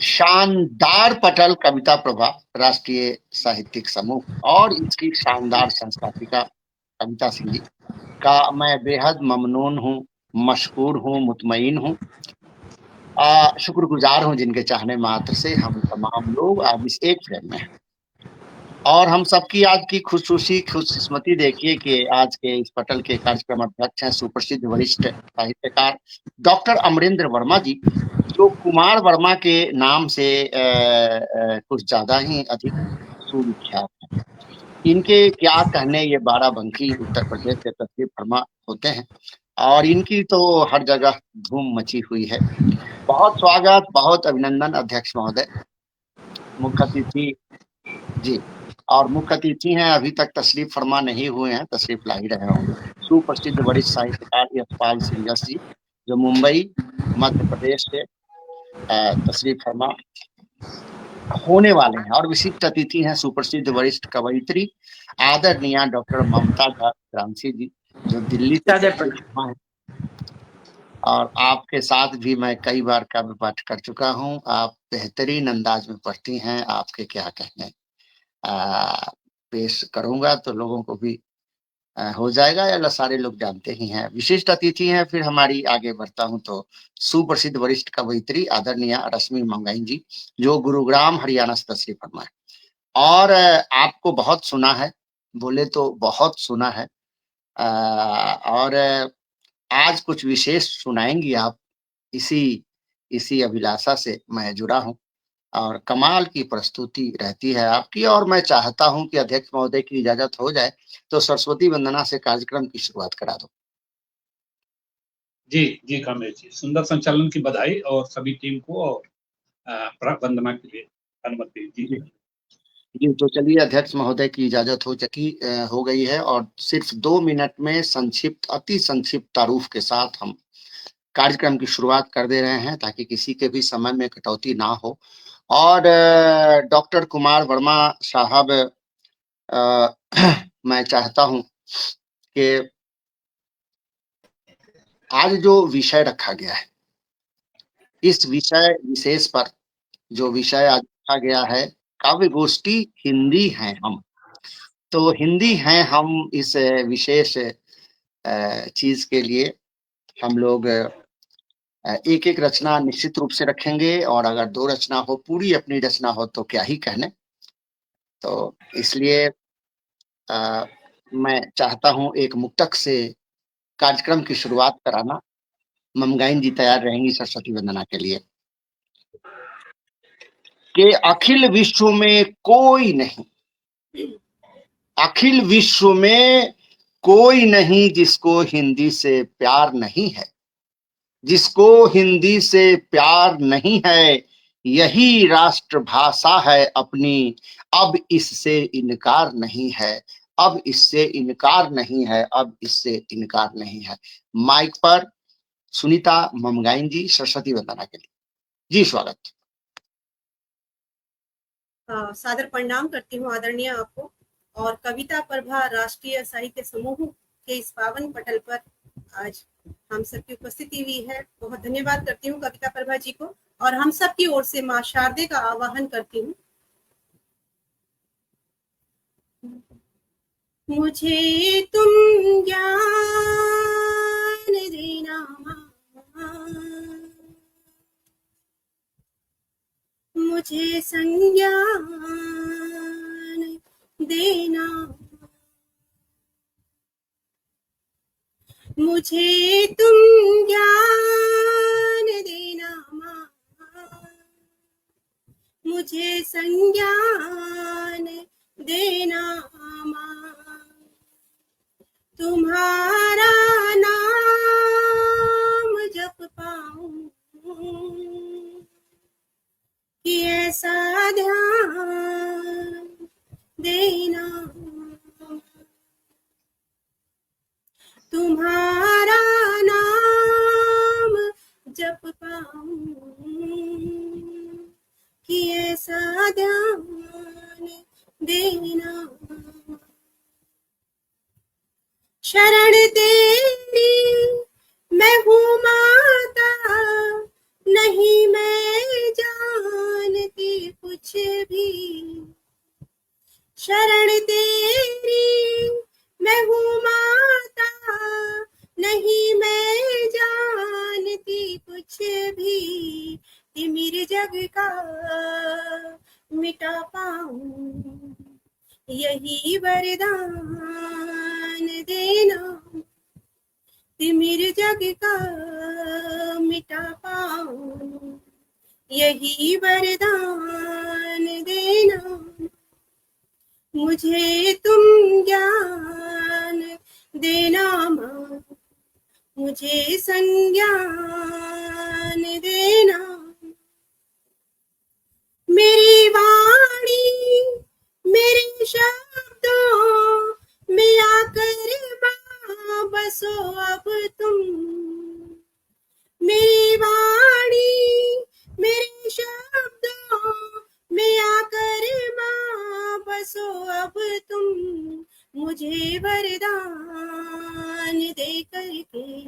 शानदार पटल कविता प्रभा राष्ट्रीय साहित्यिक समूह और इसकी शानदार संस्थापिका कविता सिंह जी का मैं बेहद ममनून हूँ, मशकूर हूँ, मुतमईन हूँ, शुक्रगुजार हूँ जिनके चाहने मात्र से हम तमाम लोग आज इस एक फ्रेम में हैं। और हम सबकी आज की खुशकिस्मती देखिए कि आज के इस पटल के कार्यक्रम अध्यक्ष हैं सुप्रसिद्ध वरिष्ठ साहित्यकार डॉक्टर अमरेंद्र वर्मा जी, जो कुमार वर्मा के नाम से कुछ ज्यादा ही अधिक सुविख्यात हैं। इनके क्या कहने, ये बाराबंकी उत्तर प्रदेश के तशरीफ फरमा होते हैं और इनकी तो हर जगह धूम मची हुई है। बहुत स्वागत, बहुत अभिनंदन अध्यक्ष महोदय। मुख्य अतिथि जी, और मुख्य अतिथि हैं, अभी तक तशरीफ फरमा नहीं हुए हैं, तशरीफ ला ही रहे होंगे, सुप्रसिद्ध वरिष्ठ साहित्यकार यशपाल सिंह यश जी, जो मुंबई मध्य प्रदेश से तशरीफ फरमा होने वाले हैं। और विशिष्ट अतिथि हैं सुप्रसिद्ध वरिष्ठ कवयित्री आदरणीय डॉक्टर ममता ग्रांसी जी, जो दिल्ली से तशरीफ फरमा है। और आपके साथ भी मैं कई बार काव्य पाठ कर चुका हूँ। आप बेहतरीन अंदाज में पढ़ती हैं, आपके क्या कहने पेश करूंगा तो लोगों को भी हो जाएगा, या सारे लोग जानते ही हैं। विशिष्ट अतिथि हैं, फिर हमारी आगे बढ़ता हूं तो सुप्रसिद्ध वरिष्ठ कवयित्री आदरणीय रश्मि मंगाइन जी, जो गुरुग्राम हरियाणा से तशरीफ फरमा है। और आपको बहुत सुना है, बोले तो बहुत सुना है, और आज कुछ विशेष सुनाएंगी आप। इसी इसी अभिलाषा से मैं जुड़ा हूं और कमाल की प्रस्तुति रहती है आपकी। और मैं चाहता हूं कि अध्यक्ष महोदय की इजाजत हो जाए तो सरस्वती वंदना से कार्यक्रम की शुरुआत करा दो। जी जी कामेश जी, सुंदर संचालन की बधाई और सभी टीम को और वंदना के लिए अनुमति जी। जी, तो चलिए अध्यक्ष महोदय की इजाजत हो गई है और सिर्फ 2 मिनट में संक्षिप्त, अति संक्षिप्त तारुफ के साथ हम कार्यक्रम की शुरुआत कर दे रहे हैं, ताकि किसी के भी समय में कटौती ना हो। और डॉक्टर कुमार वर्मा साहब, मैं चाहता हूं कि आज जो विषय रखा गया है, इस विषय विशेष पर जो विषय आज रखा गया है, काव्य गोष्ठी हिंदी हैं हम। तो हिंदी हैं हम, इस विशेष चीज के लिए हम लोग एक एक रचना निश्चित रूप से रखेंगे, और अगर 2 रचना हो, पूरी अपनी रचना हो तो क्या ही कहने। तो इसलिए मैं चाहता हूं एक मुक्तक से कार्यक्रम की शुरुआत कराना। ममगाइन जी तैयार रहेंगी सरस्वती वंदना के लिए। कि अखिल विश्व में कोई नहीं, अखिल विश्व में कोई नहीं जिसको हिंदी से प्यार नहीं है, जिसको हिंदी से प्यार नहीं है, यही राष्ट्रभाषा है अपनी, अब इससे इनकार नहीं है, अब इससे इनकार नहीं है, अब इससे इनकार नहीं है। माइक पर सुनीता ममगाइन जी सरस्वती वंदना के लिए। जी स्वागत। सादर प्रणाम करती हूँ आदरणीय आपको, और कविता प्रभा राष्ट्रीय साहित्य समूह के इस पावन पटल पर आज हम सबकी उपस्थिति हुई है। बहुत धन्यवाद करती हूँ कविता प्रभा जी को, और हम सब की ओर से माँ शारदे का आवाहन करती हूँ। मुझे तुम ज्ञान देना, मुझे संज्ञान देना, मुझे तुम ज्ञान देना माँ, मुझे संज्ञान देना माँ, तुम्हारा नाम जप पाऊं कि ऐसा ध्यान देना, तुम्हारा नाम जप पाऊं कि ऐसा ध्यान देना, शरण तेरी मैं हूँ माता, नहीं मैं जान भी तिमिर जग का मिटा पाऊं, यही वरदान देना, तिमिर जग का मिटा पाऊं, यही वरदान देना, मुझे तुम ज्ञान देना माँ, मुझे संज्ञान देना, मेरी वाणी मेरे शब्दों में आकर माँ बसो अब तुम, मेरी वाणी मेरे शब्दों में आकर माँ बसो अब तुम, मुझे वरदान दे करके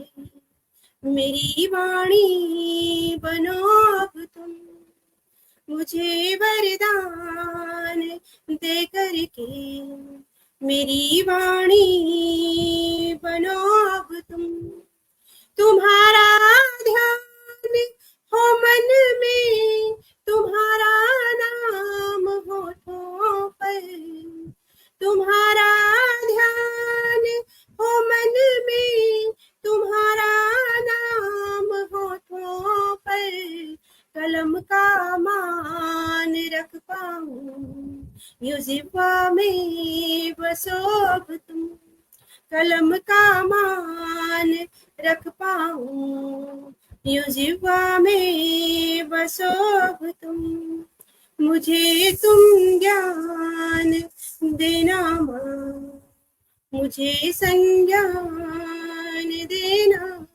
मेरी वाणी बनो अब तुम, मुझे वरदान दे करके मेरी वाणी बनो अब तुम, तुम्हारा ध्यान हो मन में, तुम्हारा नाम होठों पर, तुम्हारा ध्यान हो मन में, तुम्हारा नाम होठों पर, कलम का मान रख पाऊं, यूं जिह्वा में बसो अब तुम, कलम का मान रख पाऊं, यूं जिह्वा में बसो अब तुम, मुझे तुम ज्ञान देना माँ, मुझे संज्ञान देना,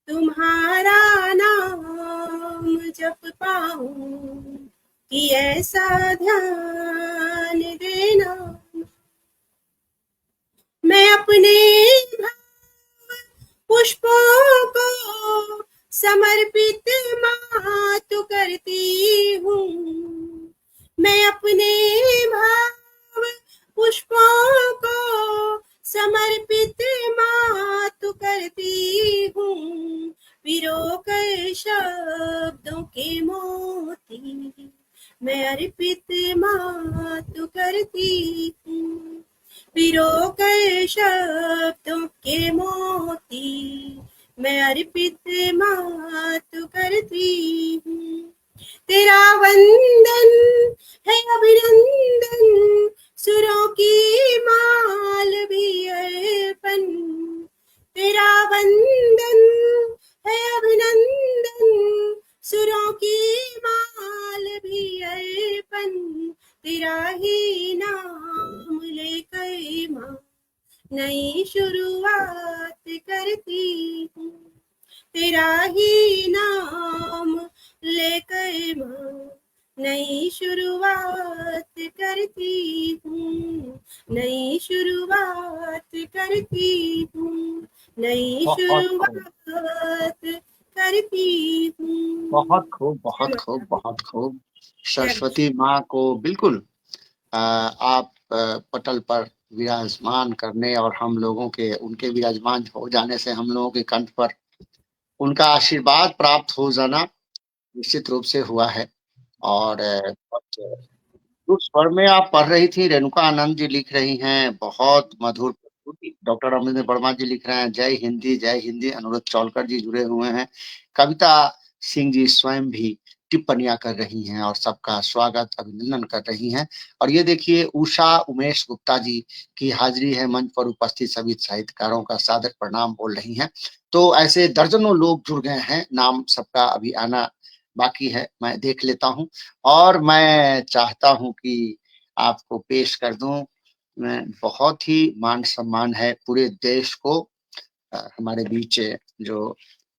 तुम्हारा नाम जप पाऊं कि ऐसा ध्यान देना, मैं अपने भाव पुष्पों को समर्पित माँ तो करती हूँ, मैं अपने भाव पुष्पों को समर्पित माँ तो करती हूँ, पिरोकर शब्दों के मोती मैं अर्पित माँ तो करती हूँ, पिरोकर शब्दों के मोती मैं अर्पित माँ तो करती हूँ, तेरा वंदन है अभिनंदन, सुरों की माल भी अर्पण, तेरा वंदन है अभिनंदन, सुरों की माल भी अर्पण, तेरा ही नाम लेकर माँ नई शुरुआत करती हूँ, तेरा ही नाम लेकर माँ नई शुरुआत करती हूँ, नई शुरुआत करती हूँ, नई शुरुआत करती हूँ। बहुत खूब, बहुत खूब, बहुत खूब। सरस्वती माँ को बिल्कुल आप पटल पर विराजमान करने और हम लोगों के उनके विराजमान हो जाने से हम लोगों के कंठ पर उनका आशीर्वाद प्राप्त हो जाना निश्चित रूप से हुआ है। और उस स्वर में आप पढ़ रही थी, रेणुका आनंद जी लिख रही हैं, बहुत मधुर प्रस्तुति। डॉक्टर अमरिंदर वर्मा जी लिख रहे हैं, जय हिंदी। अनुरोध चौलकर जी जुड़े हुए हैं, कविता सिंह जी स्वयं भी टिप्पणियां कर रही हैं और सबका स्वागत अभिनंदन कर रही हैं। और ये देखिए उषा उमेश गुप्ता जी की हाजिरी है, मंच पर उपस्थित सभी साहित्यकारों का सादर प्रणाम बोल रही हैं। तो ऐसे दर्जनों लोग जुड़ गए हैं, नाम सबका अभी आना बाकी है, मैं देख लेता हूं। और मैं चाहता हूं कि आपको पेश कर दूं, मैं बहुत ही मान सम्मान है पूरे देश को हमारे बीच जो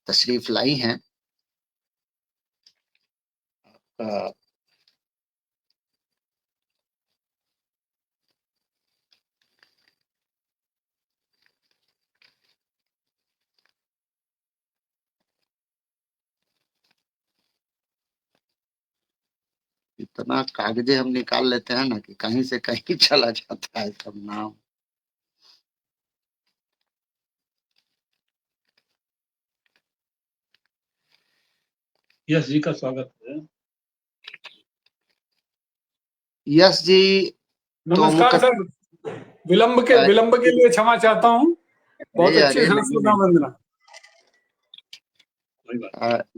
तशरीफ लाई हैं। इतना कागजे हम निकाल लेते हैं ना कि कहीं से कहीं चला जाता है सब नाम। यश जी का स्वागत है। यश जी नमस्कार सर, विलंब के लिए क्षमा चाहता हूँ। बहुत अच्छी संस्कृत वंदना।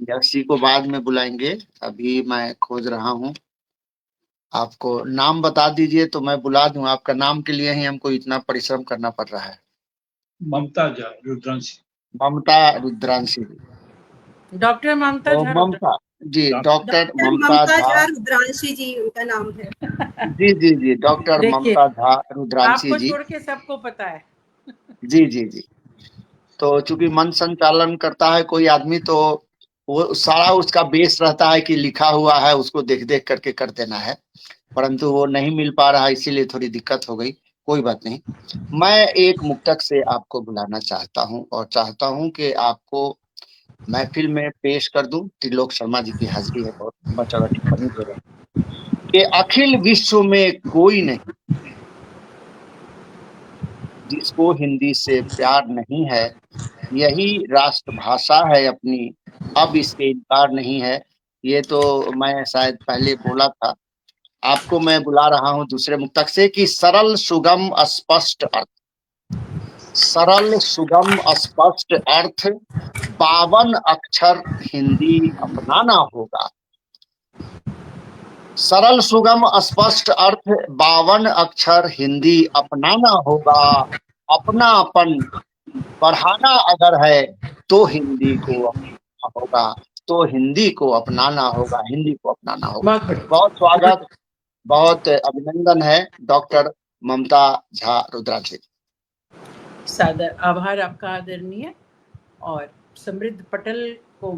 यश जी को बाद में बुलाएंगे, अभी मैं खोज रहा हूँ। आपको नाम बता दीजिए तो मैं बुला दूं। आपका नाम के लिए ही हमको इतना परिश्रम करना पड़ रहा है। ममता झा रुद्रांशी। ममता रुद्रांशी। डॉक्टर ममता झा ममता जी, डॉक्टर ममता झा रुद्रांशी जी उनका नाम है। जी जी जी, डॉक्टर ममता झा रुद्रांशी आपको जी। छोड़ के सबको पता है। जी जी जी। तो चूंकि मन संचालन करता है कोई आदमी, तो वो सारा उसका बेस रहता है कि लिखा हुआ है उसको देख देख करके कर देना है, परंतु वो नहीं मिल पा रहा, इसीलिए थोड़ी दिक्कत हो गई। कोई बात नहीं। मैं एक मुक्तक से आपको बुलाना चाहता हूं और चाहता हूं कि आपको महफिल में पेश कर दूं। त्रिलोक शर्मा जी की हाजिरी है, बहुत लंबा चौड़ा टिप्पणी दे रहे हैं कि अखिल विश्व में कोई नहीं जिसको हिंदी से प्यार नहीं है, यही राष्ट्रभाषा है अपनी, अब इसके इनकार नहीं है। ये तो मैं शायद पहले बोला था। आपको मैं बुला रहा हूं दूसरे मुक्तक से कि सरल सुगम स्पष्ट अर्थ, सरल सुगम स्पष्ट अर्थ 52 अक्षर हिंदी अपनाना होगा। सरल सुगम स्पष्ट अर्थ 52 अक्षर हिंदी अपनाना होगा। अपनापन बढ़ाना अगर है तो हिंदी को अपनाना होगा, तो हिंदी को अपनाना होगा, हिंदी को अपनाना होगा। बहुत स्वागत, बहुत अभिनंदन है डॉक्टर ममता झा रुद्रांशी। सादर आभार आपका आदरणीय, और समृद्ध पटल को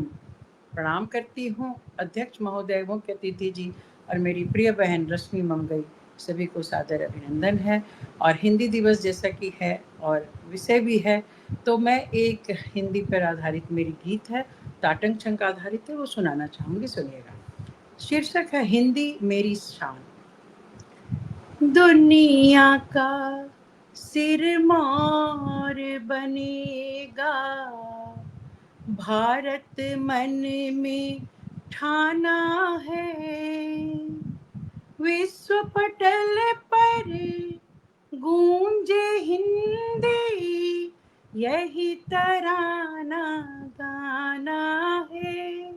प्रणाम करती हूँ। अध्यक्ष महोदय, मुख्य अतिथि जी और मेरी प्रिय बहन रश्मि मंगई, सभी को सादर अभिनंदन है। और हिंदी दिवस जैसा कि है और विषय भी है, तो मैं एक हिंदी पर आधारित मेरी गीत है, ताटंग छंग आधारित है, वो सुनाना चाहूँगी। सुनिएगा। शीर्षक है हिंदी मेरी शान। दुनिया का सिरमौर बनेगा, भारत मन में ठाना है। विश्व पटल पर गूंजे हिंदी, यही तराना गाना है।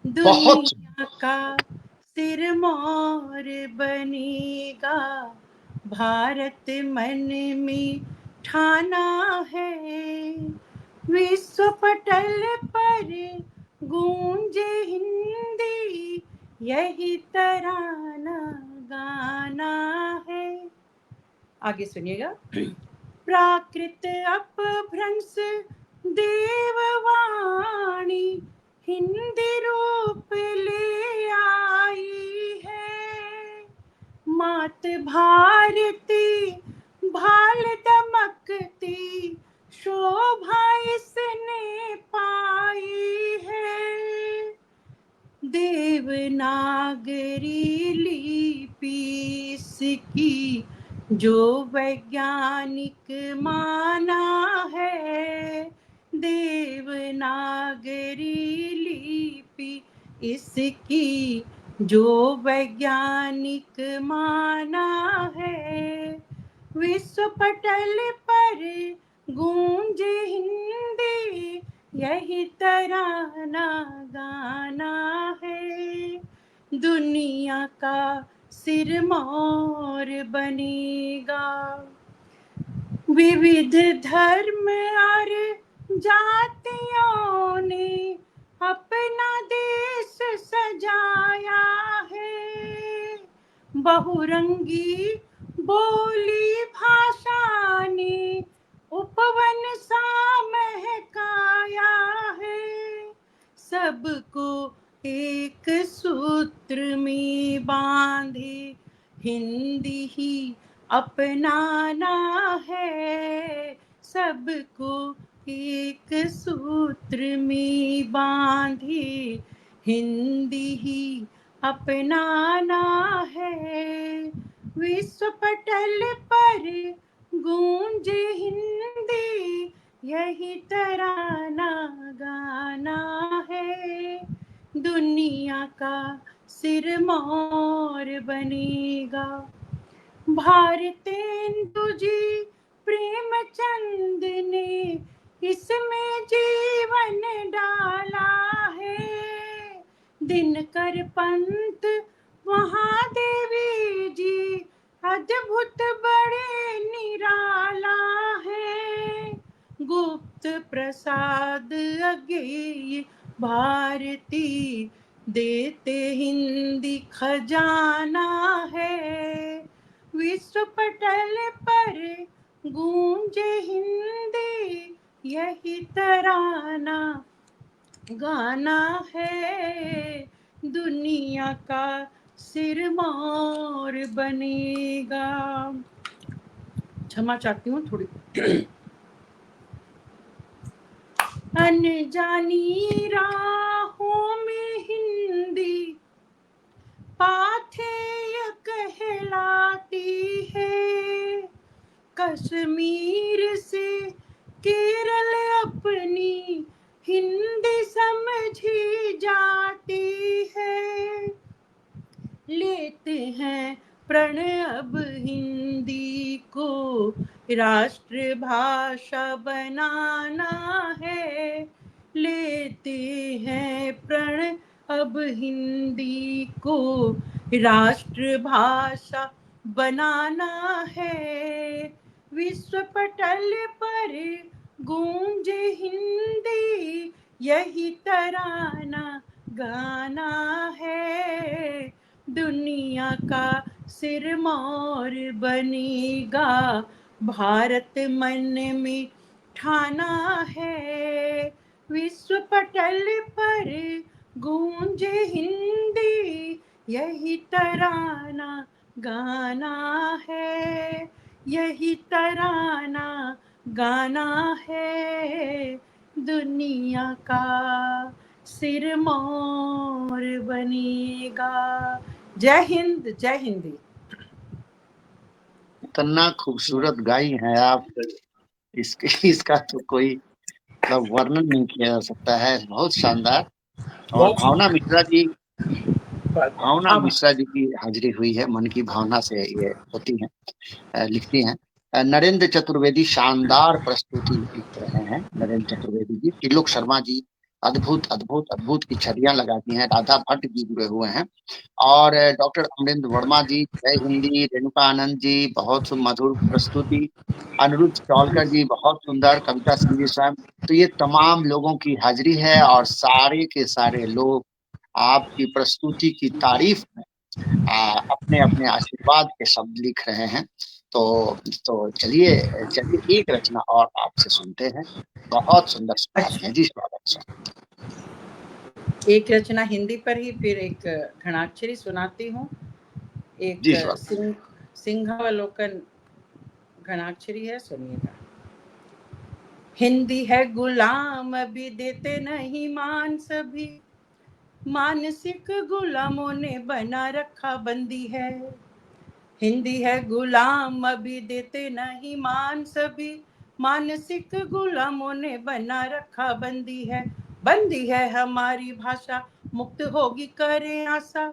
दुनिया का सिरमौर बनेगा, भारत मन में ठाना है। विश्व पटल पर गूंजे हिंदी, यही तराना गाना है। आगे सुनिएगा। प्राकृत अपभ्रंश देववाणी, हिंदी रूप ले आई है। मात भारती भाल दमकती, शोभा इसने पाई है। देवनागरी लिपि इसकी जो वैज्ञानिक माना है। देवनागरी लिपि इसकी जो वैज्ञानिक माना है। विश्व पटल पर गूंजे हिंदी, यही तराना गाना है। दुनिया का सिरमौर बनेगा। विविध धर्म और जातियों ने अपना देश सजाया है। बहुरंगी बोली भाषा ने उपवन सा महकाया है। सबको एक सूत्र में बांधे हिंदी ही अपनाना है। सबको एक सूत्र में बांधे हिंदी ही अपनाना है। विश्व पटल पर गूंजे हिंदी, यही तराना गाना है। दुनिया दुनिया का सिरमौर बनेगा। भारतेंदु जी प्रेमचंद ने इसमें जीवन डाला है। दिनकर पंत महादेवी जी अद्भुत बड़े निराला है। गुप्त प्रसाद अज्ञेय भारती देते हिंदी खजाना है। विश्व पटल पर गूंजे हिंदी यही तराना गाना है। दुनिया का सिरमौर बनेगा। क्षमा चाहती हूँ थोड़ी। अनजानी राहों में हिंदी पाथेय कहलाती है। कश्मीर से केरल अपनी हिंदी समझी जाती है। लेते हैं प्रण अब हिंदी को राष्ट्रभाषा बनाना है। लेते हैं प्रण अब हिंदी को राष्ट्रभाषा बनाना है। विश्व पटल पर गूंजे हिंदी यही तराना गाना है। दुनिया का सिरमौर बनेगा। भारत मन में ठाना है। विश्व पटल पर गूंजे हिंदी यही तराना गाना है। यही तराना गाना है। दुनिया का सिरमौर बनेगा। जय हिंद, जय हिंदी। इतना खूबसूरत गाई हैं आप, इसका तो कोई मतलब वर्णन नहीं किया जा सकता है। बहुत शानदार। और भावना मिश्रा जी की हाजिरी हुई है। मन की भावना से ये होती हैं, लिखती हैं। नरेंद्र चतुर्वेदी शानदार प्रस्तुति लिख रहे हैं। नरेंद्र चतुर्वेदी जी, त्रिलोक शर्मा जी अद्भुत अद्भुत अद्भुत की छड़ियां लगाती हैं। राधा भट्ट जी जुड़े हुए हैं। और डॉक्टर अमरेंद्र वर्मा जी, जय हिंदी। रेणुका आनंद जी, बहुत मधुर प्रस्तुति। अनिरुद्ध चौलकर जी, बहुत सुंदर। कविता सिंह जी स्वयं। तो ये तमाम लोगों की हाजिरी है और सारे के सारे लोग आपकी प्रस्तुति की तारीफ में अपने अपने आशीर्वाद के शब्द लिख रहे हैं। तो चलिए एक रचना और आपसे सुनते हैं। बहुत सुंदर सुनाते हैं जी। स्वागत। एक रचना हिंदी पर ही, फिर एक घनाक्षरी सुनाती हूँ। एक सिंहावलोकन घनाक्षरी है, सुनिएगा। हिंदी है गुलाम अभी देते नहीं मान सभी। मानसिक गुलामों ने बना रखा बंदी है। हिंदी है गुलाम अभी देते नहीं मान सभी। मानसिक गुलामों ने बना रखा बंदी है। बंदी है हमारी भाषा मुक्त होगी करें आशा।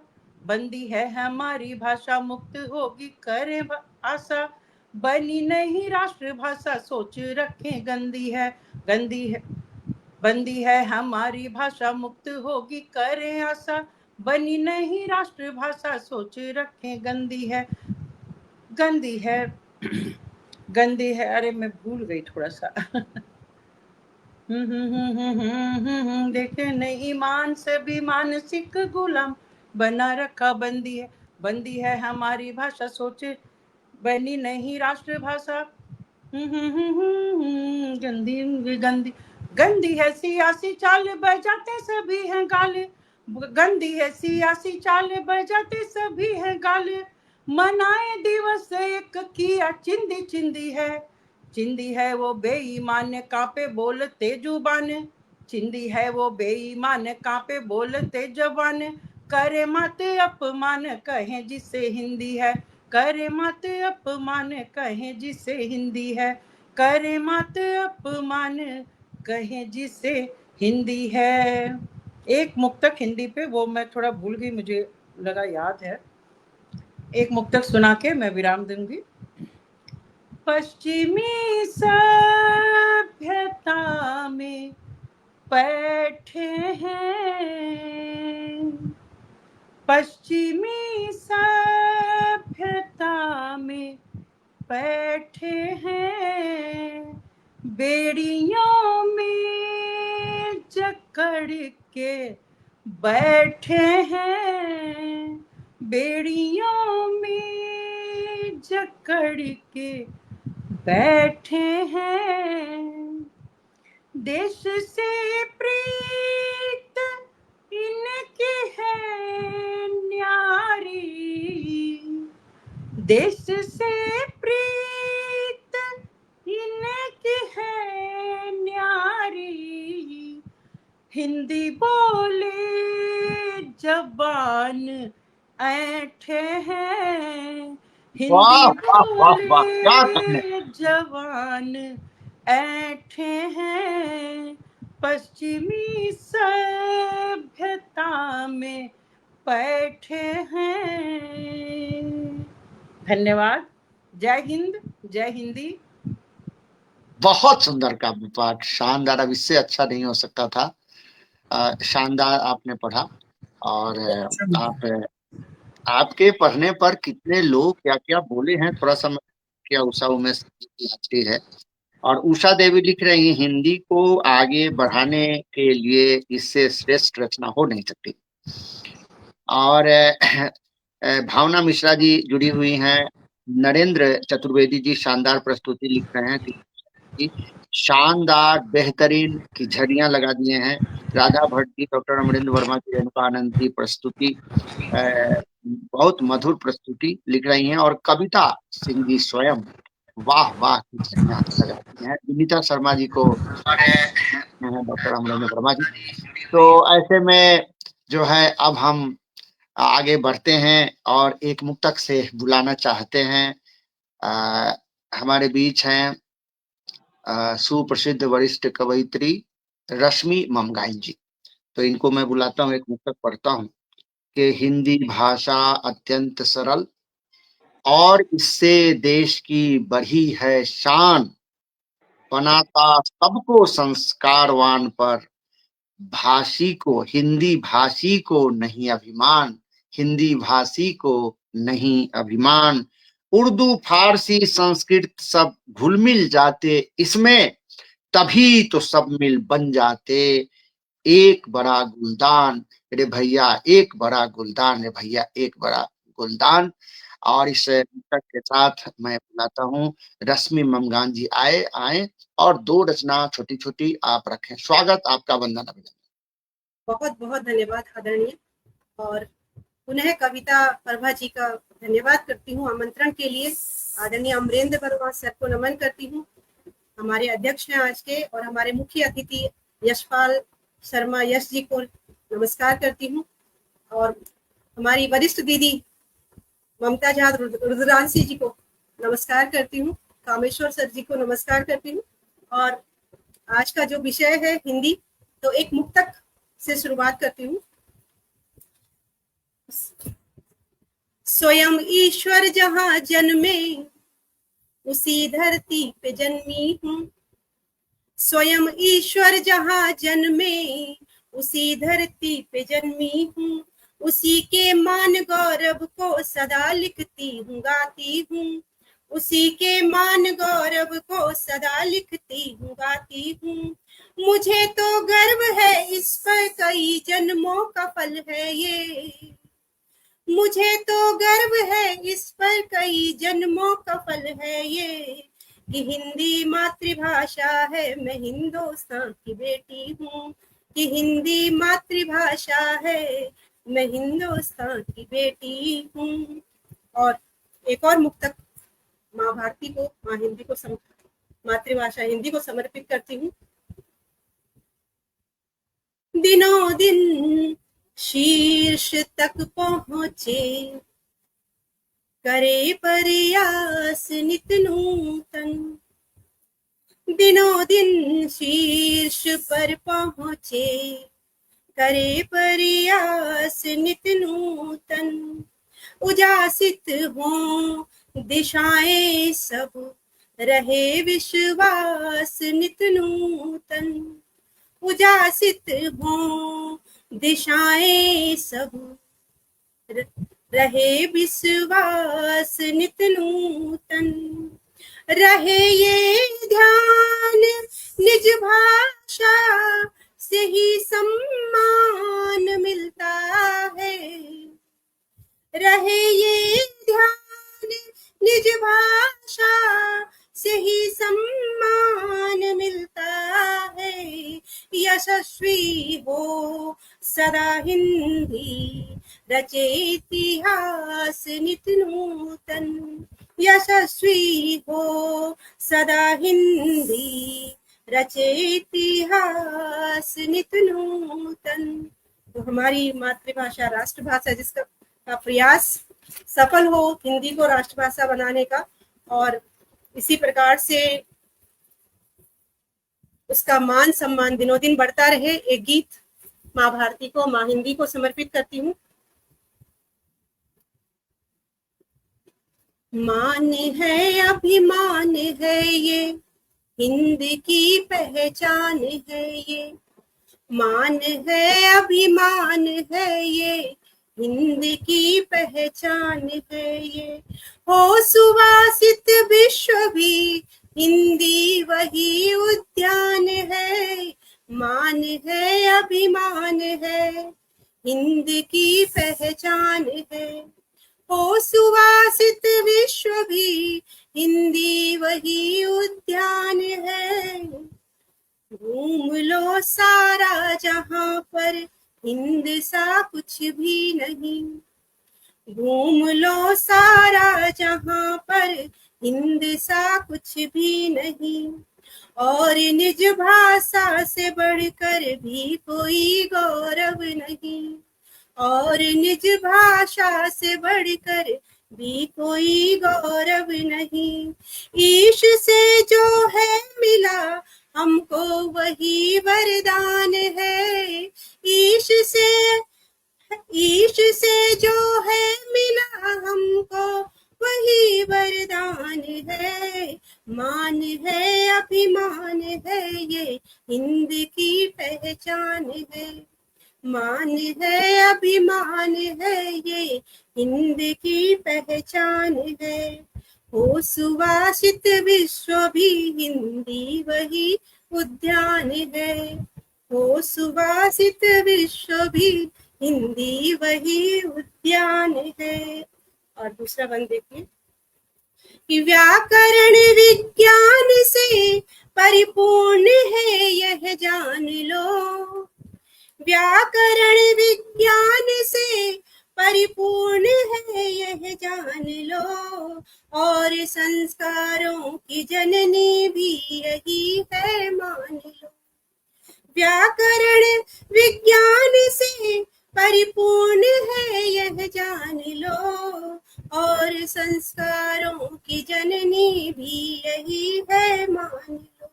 बंदी है हमारी भाषा मुक्त होगी करें आशा। बनी नहीं राष्ट्रभाषा सोच रखें गंदी है। गंदी है बंदी है हमारी भाषा मुक्त होगी करें आशा। बनी नहीं राष्ट्रभाषा सोच रखें गंदी है। गंदी है गंदी है। अरे मैं भूल गई थोड़ा सा। देखे नहीं मान से भी मानसिक गुलाम बना रखा बंदी है। बंदी है हमारी भाषा सोचे बनी नहीं राष्ट्रभाषा। गंदी गंदी गंदी है सियासी चाल बजाते सभी हैं गाल। गंदी है सियासी चाल बजाते सभी हैं गाल। मनाए दिवस एक किया चिंदी चिंदी है। चिंदी है वो बेईमान कांपे बोलते जुबान। चिंदी है वो बेईमान कांपे बोलते जबान। करे मत अपमान कहें जिसे हिंदी है। करे मत अपमान कहें जिसे हिंदी है। करे मत अपमान कहें जिसे हिंदी है। एक मुक्तक हिंदी पे, वो मैं थोड़ा भूल गई, मुझे लगा याद है। एक मुक्तक सुना के मैं विराम दूंगी। पश्चिमी सभ्यता में बैठे हैं, पश्चिमी सभ्यता में बैठे हैं, बेड़ियों में जकड़ के बैठे हैं, बेड़ियों में जकड़ के बैठे हैं। देश से प्रीत इनकी है न्यारी, देश से प्रीत इनकी है न्यारी, हिंदी बोले जबान ऐठे हैं, हिंदी बोले जवान ऐठे हैं, पश्चिमी सभ्यता में बैठे हैं। धन्यवाद। जय हिंद, जय हिंदी। बहुत सुंदर काव्य पाठ, शानदार। अब इससे अच्छा नहीं हो सकता था। शानदार आपने पढ़ा। और आपके पढ़ने पर कितने लोग क्या क्या बोले हैं, थोड़ा सा क्या उषा उमेश आती है। और उषा देवी लिख रही हैं, हिंदी को आगे बढ़ाने के लिए इससे श्रेष्ठ रचना हो नहीं सकती। और भावना मिश्रा जी जुड़ी हुई हैं। नरेंद्र चतुर्वेदी जी शानदार प्रस्तुति लिख रहे हैं कि शानदार बेहतरीन की झड़ियां लगा दिए हैं। राधा भट्ट जी, डॉक्टर अमरेंद्र वर्मा जी, रेणुका आनंद जी प्रस्तुति बहुत मधुर प्रस्तुति लिख रही हैं। और कविता सिंह जी स्वयं वाह वाह की झड़ियां लगाती हैं। विनीता शर्मा जी को डॉक्टर अमरेंद्र वर्मा जी। तो ऐसे में जो है अब हम आगे बढ़ते हैं और एक मुक्तक से बुलाना चाहते हैं। हमारे बीच हैं सुप्रसिद्ध वरिष्ठ कवयित्री रश्मि ममगाइन जी। तो इनको मैं बुलाता हूँ, एक मुक्तक पढ़ता हूँ कि हिंदी भाषा अत्यंत सरल और इससे देश की बढ़ी है शान, बनाता सबको संस्कारवान पर, भाषी को हिंदी भाषी को नहीं अभिमान, हिंदी भाषी को नहीं अभिमान। उर्दू फारसी संस्कृत सब घुल मिल जाते इसमें, तभी तो सब मिल बन जाते एक बड़ा गुलदान। रे भैया एक बड़ा गुलदान, रे भैया एक बड़ा गुलदान। और इस पुस्तक के साथ मैं बुलाता हूँ रश्मि ममगान जी। आए और दो रचना छोटी छोटी आप रखें। स्वागत आपका, वंदना अभिनंदन। बहुत बहुत धन्यवाद आदरणीय। और पुनः कविता प्रभा जी का धन्यवाद करती हूँ आमंत्रण के लिए। आदरणीय अमरेंद्र वर्मा सर को नमन करती हूँ, हमारे अध्यक्ष हैं आज के। और हमारे मुख्य अतिथि यशपाल शर्मा यश जी को नमस्कार करती हूँ। और हमारी वरिष्ठ दीदी ममता झा रुद्रांशी जी को नमस्कार करती हूँ। कामेश्वर सर जी को नमस्कार करती हूँ। और आज का जो विषय है हिंदी, तो एक मुक्तक से शुरुआत करती हूँ। स्वयं ईश्वर जहाँ जन्मे उसी धरती पे जन्मी हूँ, स्वयं ईश्वर जहाँ जन्मे उसी धरती पे जन्मी हूँ, उसी के मान गौरव को सदा लिखती हूँ गाती हूँ, उसी के मान गौरव को सदा लिखती हूँ गाती हूँ। मुझे तो गर्व है इस पर, कई जन्मों का फल है ये, मुझे तो गर्व है इस पर, कई जन्मों का फल है ये, कि हिंदी मातृभाषा है, मैं हिंदुस्तान की बेटी हूँ, कि हिंदी मातृभाषा है, मैं हिंदुस्तान की बेटी हूँ। और एक और मुक्तक माँ भारती को, माँ हिंदी को, मातृभाषा हिंदी को समर्पित करती हूँ। दिनों दिन शीर्ष तक पहुँचे, करे प्रयास नित नूतन, दिनों दिन शीर्ष पर पहुँचे, करे प्रयास नित नूतन, उजासित हों दिशाएं सब, रहे विश्वास नित नूतन, उजासित हों दिशाएं सब, रहे विश्वास नित नूतन, रहे ये ध्यान निज भाषा से ही सम्मान मिलता है, रहे ये ध्यान निज भाषा से ही सम्मान मिलता है, यशस्वी हो सदा हिंदी रचे इतिहास नित नूतन, यशस्वी हो सदा हिंदी रचे इतिहास नित नूतन। तो हमारी मातृभाषा राष्ट्रभाषा जिसका प्रयास सफल हो हिंदी को राष्ट्रभाषा बनाने का, और इसी प्रकार से उसका मान सम्मान दिनों दिन बढ़ता रहे। एक गीत माँ भारती को, माँ हिंदी को समर्पित करती हूँ। मान है अभिमान है ये, हिंद की पहचान है ये, मान है अभिमान है ये, हिंद की पहचान है ये, हो सुवासित विश्व भी हिंदी वही उद्यान है, मान है अभिमान है, हिंद की पहचान है, हो सुवासित विश्व भी हिंदी वही उद्यान है, घूम लो सारा जहां पर हिंद सा कुछ भी नहीं, घूम लो सारा जहां पर हिंद सा कुछ भी नहीं, और निज भाषा से बढ़कर भी कोई गौरव नहीं, और निज भाषा से बढ़कर भी कोई गौरव नहीं, ईश से जो है मिला हमको वही वरदान है, ईश से जो है मिला हमको वही वरदान है, मान है अभिमान है ये, हिंद की पहचान है, मान है अभिमान है ये, हिंद की पहचान है, हो सुवासित विश्व भी हिंदी वही उद्यान है, हो सुवासित विश्व भी हिंदी वही उद्यान है। और दूसरा बंद देखिए कि व्याकरण विज्ञान से परिपूर्ण है यह जान लो, व्याकरण विज्ञान से परिपूर्ण है यह जान लो, और संस्कारों की जननी भी यही है मान लो, व्याकरण विज्ञान से परिपूर्ण है यह जान लो, और संस्कारों की जननी भी यही है मान लो,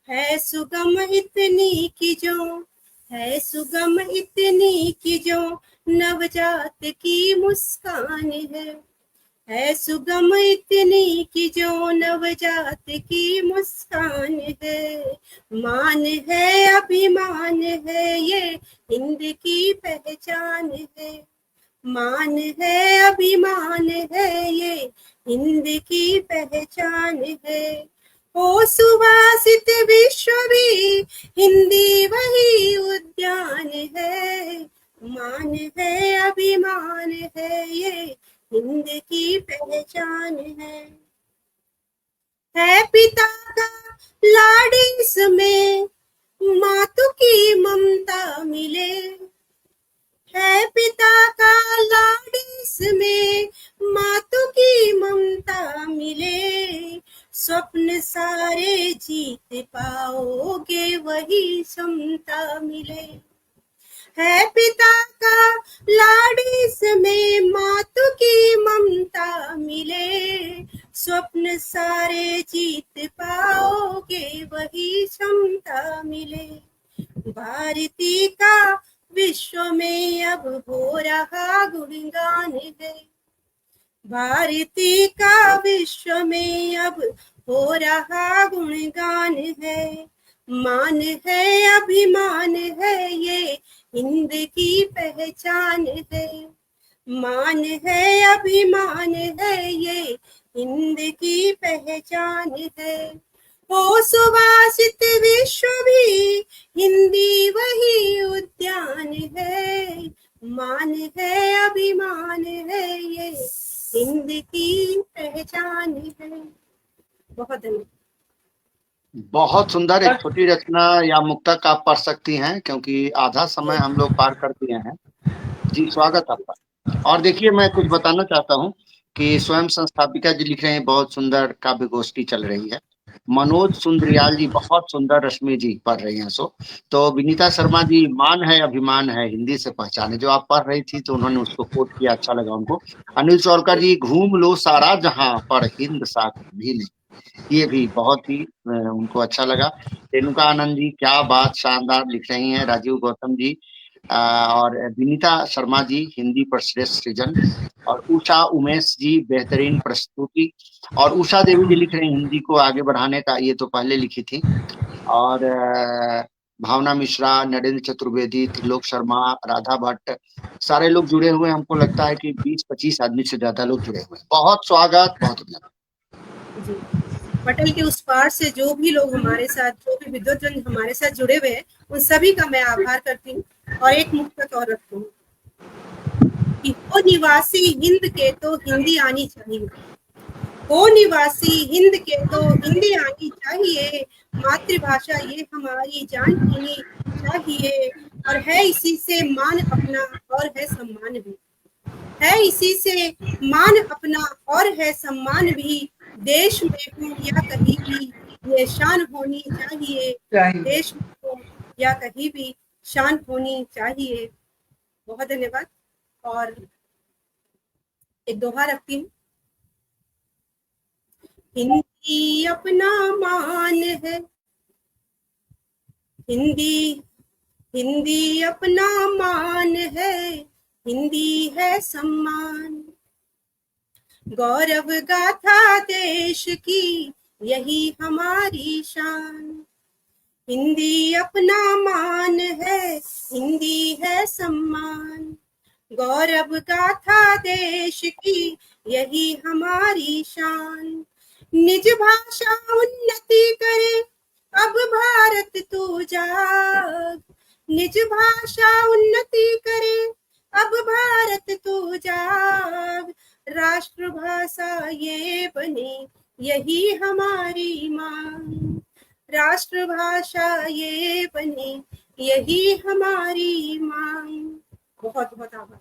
है सुगम इतनी की जो, है सुगम इतनी की जो नवजात की मुस्कान है सुगम इतनी की जो नवजात की मुस्कान है, मान है अभिमान है ये, हिंद की पहचान है, मान है अभिमान है ये, हिंद की पहचान है, हो सुवासित विश्व भी हिंदी वही उद्यान है, मान है अभिमान है ये, हिंद की पहचान है पिता का लाड इसमें मातु की ममता मिले, है पिता का लाड इसमें मातु की ममता मिले, स्वप्न सारे जीत पाओगे वही समता मिले, है पिता का लाड इसमें मातु की ममता मिले, स्वप्न सारे जीत पाओगे वही क्षमता मिले, भारती का विश्व में अब हो रहा गुणगान है, भारती का विश्व में अब हो रहा गुणगान है। मान है अभिमान है ये हिंद की पहचान है, मान है अभिमान है ये हिंद की पहचान है। हो सुवासित विश्व भी हिंदी वही उद्यान है, मान है अभिमान है ये हिंद की पहचान है। बहुत धन्यवाद। बहुत सुंदर। एक छोटी रचना या मुक्तक आप पढ़ सकती हैं, क्योंकि आधा समय हम लोग पार कर दिए हैं। जी स्वागत आपका। और देखिए, मैं कुछ बताना चाहता हूँ कि स्वयं संस्थापिका जी लिख रहे हैं, बहुत सुंदर काव्य गोष्ठी चल रही है। मनोज सुंदरियाल जी बहुत सुंदर, रश्मि जी पढ़ रही हैं। तो विनीता शर्मा जी, मान है अभिमान है हिंदी से पहचान है, जो आप पढ़ रही थी तो उन्होंने उसको कोट किया, अच्छा लगा उनको। अनिल चौलकर जी, घूम लो सारा जहां पर हिंद साथ भी नहीं, ये भी बहुत ही उनको अच्छा लगा। रेणुका आनंद जी, क्या बात, शानदार लिख रही हैं। राजीव गौतम जी और विनीता शर्मा जी, हिंदी पर श्रेष्ठ सृजन। और उषा उमेश जी, बेहतरीन प्रस्तुति। और उषा देवी जी लिख रही हैं, हिंदी को आगे बढ़ाने का, ये तो पहले लिखी थी। और भावना मिश्रा, नरेंद्र चतुर्वेदी, त्रिलोक शर्मा, राधा भट्ट, सारे लोग जुड़े हुए हैं। हमको लगता है कि 20-25 आदमी से ज्यादा लोग जुड़े हुए हैं। बहुत स्वागत, बहुत धन्यवाद जी, पटल के उस पार से जो भी लोग हमारे साथ, जो भी विद्वतजन हमारे साथ जुड़े हुए हैं, उन सभी का मैं आभार करती हूँ। और एक मुक्तक और रखती हूँ कि हो निवासी हिंद के तो हिंदी आनी चाहिए, हो निवासी हिंद के तो हिंदी आनी चाहिए, मातृभाषा ये हमारी जान होनी चाहिए। और है इसी से मान अपना और है सम्मान भी, है इसी से मान अपना और है सम्मान भी। देश में हो या कहीं भी ये शान होनी चाहिए, देश में हो या कहीं भी शान होनी चाहिए। बहुत धन्यवाद। और एक दोहा रखती हूँ, हिंदी अपना मान है, हिंदी हिंदी अपना मान है, हिंदी है सम्मान। गौरव गाथा देश की यही हमारी शान, हिंदी अपना मान है, हिंदी है सम्मान। गौरव गाथा देश की यही हमारी शान। निज भाषा उन्नति करे अब भारत तू जाग, निज भाषा उन्नति करे अब भारत तू जाग। राष्ट्रभाषा ये बने यही हमारी मांग, राष्ट्रभाषा ये बने यही हमारी मांग। बहुत बहुत आभार।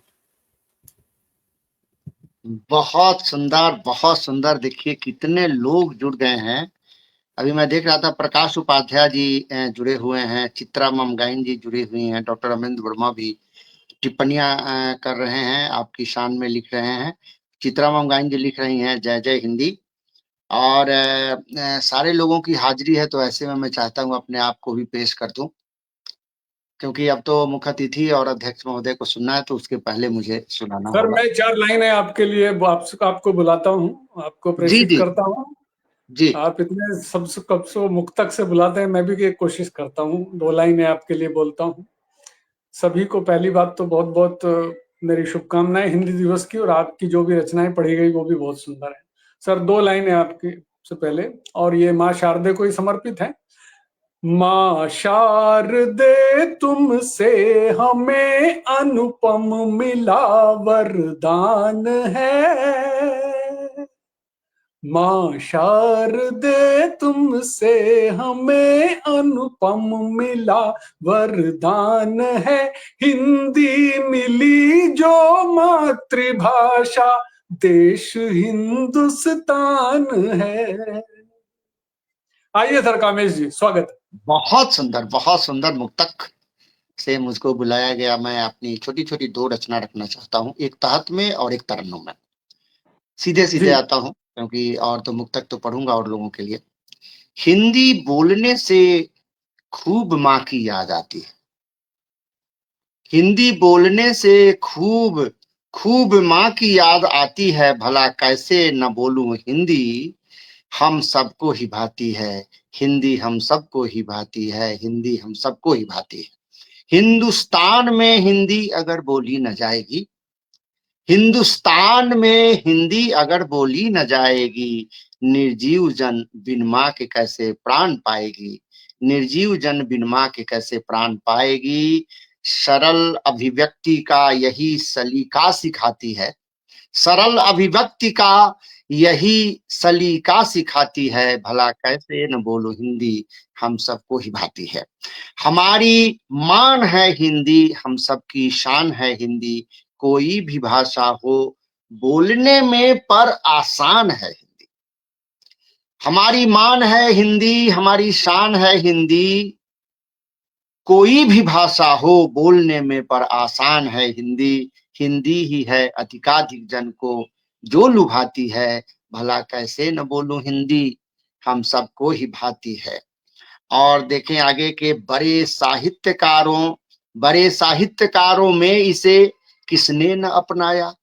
बहुत सुंदर, बहुत सुंदर। देखिए कितने लोग जुड़ गए हैं। अभी मैं देख रहा था, प्रकाश उपाध्याय जी जुड़े हुए हैं, चित्रा ममगाइन जी जुड़ी हुई हैं, डॉक्टर अमिंद वर्मा भी टिप्पणियां कर रहे हैं, आपकी शान में लिख रहे हैं। चित्रा ममगाइन जी लिख रही हैं जय जय हिंदी। और सारे लोगों की हाजिरी है, तो ऐसे में मैं चाहता हूं अपने आप को भी पेश कर दूं, क्योंकि अब तो मुख्य अतिथि और अध्यक्ष महोदय को सुनना है, तो उसके पहले मुझे सुनाना सर होगा। मैं 4 लाइनें आपके लिए आपको बुलाता हूँ, आपको प्रेषित करता हूँ। जी आप इतने सबसे कब से मुक्तक से बुलाते हैं, मैं भी एक कोशिश करता हूँ, 2 लाइनें आपके लिए बोलता हूँ। सभी को पहली बात तो बहुत बहुत मेरी शुभकामनाएं हिंदी दिवस की, और आपकी जो भी रचनाएं पढ़ी गई वो भी बहुत सुंदर है। सर 2 लाइनें आपकी से पहले, और ये माँ शारदे को ही समर्पित है। माँ शारदे तुमसे हमें अनुपम मिला वरदान है, माँ शारदे तुमसे हमें अनुपम मिला वरदान है। हिंदी मिली जो मातृभाषा देश हिंदुस्तान है। आइए सर कामेश जी, स्वागत। बहुत सुंदर मुक्तक से मुझको बुलाया गया। मैं अपनी छोटी छोटी 2 रचना रखना चाहता हूँ, एक तहत में और एक तरन्नुम में। सीधे आता हूँ, क्योंकि और तो मुक्तक तो पढ़ूंगा और लोगों के लिए। हिंदी बोलने से खूब माँ की याद आती है, हिंदी बोलने से खूब खूब माँ की याद आती है, भला कैसे न बोलूं हिंदी, हम सबको ही भाती है हिंदी, हम सबको ही भाती है हिंदी, हम सबको ही भाती है। हिंदुस्तान में हिंदी अगर बोली न जाएगी, हिंदुस्तान में हिंदी अगर बोली न जाएगी, निर्जीव जन बिन माँ के कैसे प्राण पाएगी, निर्जीव जन बिन माँ के कैसे प्राण पाएगी। सरल अभिव्यक्ति का यही सलीका सिखाती है, सरल अभिव्यक्ति का यही सलीका सिखाती है, भला कैसे न बोलो हिंदी, हम सबको ही भाती है। हमारी मान है हिंदी, हम सबकी शान है हिंदी, कोई भी भाषा हो बोलने में पर आसान है हिंदी। हमारी मान है हिंदी, हमारी शान है हिंदी, कोई भी भाषा हो बोलने में पर आसान है हिंदी। हिंदी ही है अधिकाधिक जन को जो लुभाती है, भला कैसे न बोलूं हिंदी, हम सबको ही भाती है। और देखें आगे के बड़े साहित्यकारों में इसे किसने न अपनाया,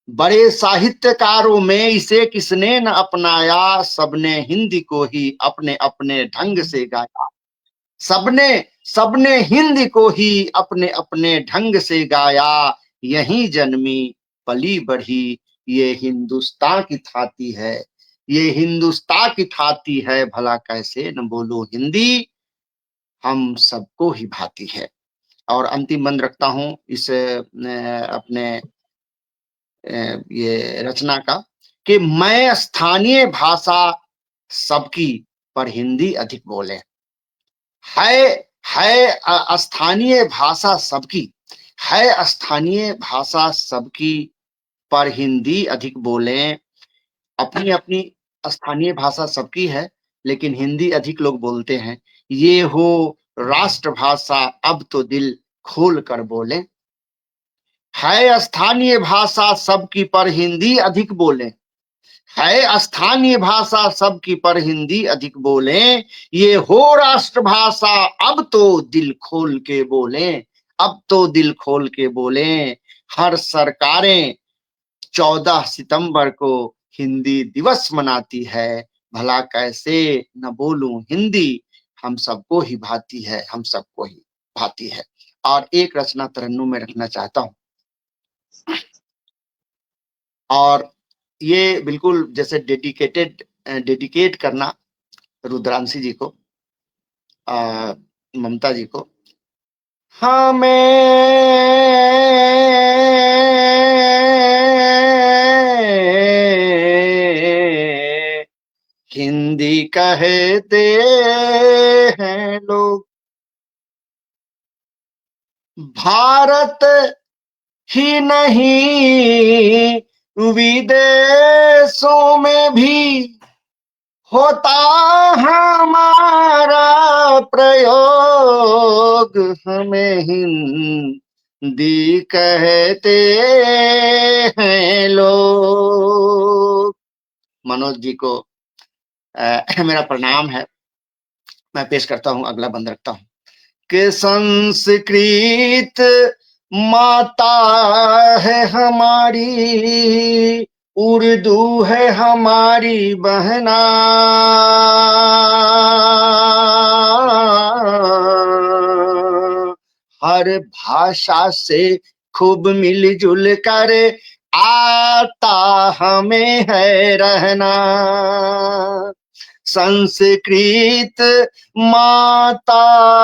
बड़े साहित्यकारों में इसे किसने न अपनाया, सबने हिंदी को ही अपने अपने ढंग से गाया, सबने सबने हिंदी को ही अपने अपने ढंग से गाया, यहीं जन्मी पली बढ़ी ये हिंदुस्तान की थाती है, ये हिंदुस्तान की थाती है, भला कैसे न बोलो हिंदी, हम सबको ही भाती है। और अंतिम बंद रखता हूं इस अपने ये रचना का, कि मैं स्थानीय भाषा सबकी पर हिंदी अधिक बोले, है स्थानीय भाषा सबकी, है स्थानीय भाषा सबकी पर हिंदी अधिक बोलें। अपनी अपनी स्थानीय भाषा सबकी है, लेकिन हिंदी अधिक लोग बोलते हैं। ये हो राष्ट्रभाषा अब तो दिल खोल कर बोलें, है स्थानीय भाषा सबकी पर हिंदी अधिक बोलें, है स्थानीय भाषा सबकी पर हिंदी अधिक बोलें, ये हो राष्ट्रभाषा अब तो दिल खोल के बोलें, अब तो दिल खोल के बोलें। हर सरकारें 14 सितंबर को हिंदी दिवस मनाती है, भला कैसे न बोलूं हिंदी, हम सबको ही भाती है, हम सबको ही भाती है। और एक रचना तरन्नुम में रखना चाहता हूं, और ये बिल्कुल जैसे डेडिकेट करना रुद्रांशी जी को, ममता जी को। हमें हिंदी कहते हैं लोग, भारत ही नहीं विदेशों में भी होता हमारा प्रयोग, हमें हिंदी कहते हैं लोग। मनोज जी को मेरा प्रणाम है। मैं पेश करता हूं, अगला बंद रखता हूं, कि संस्कृत माता है हमारी, उर्दू है हमारी बहना, हर भाषा से खूब मिलजुल कर आता हमें है रहना। संस्कृत माता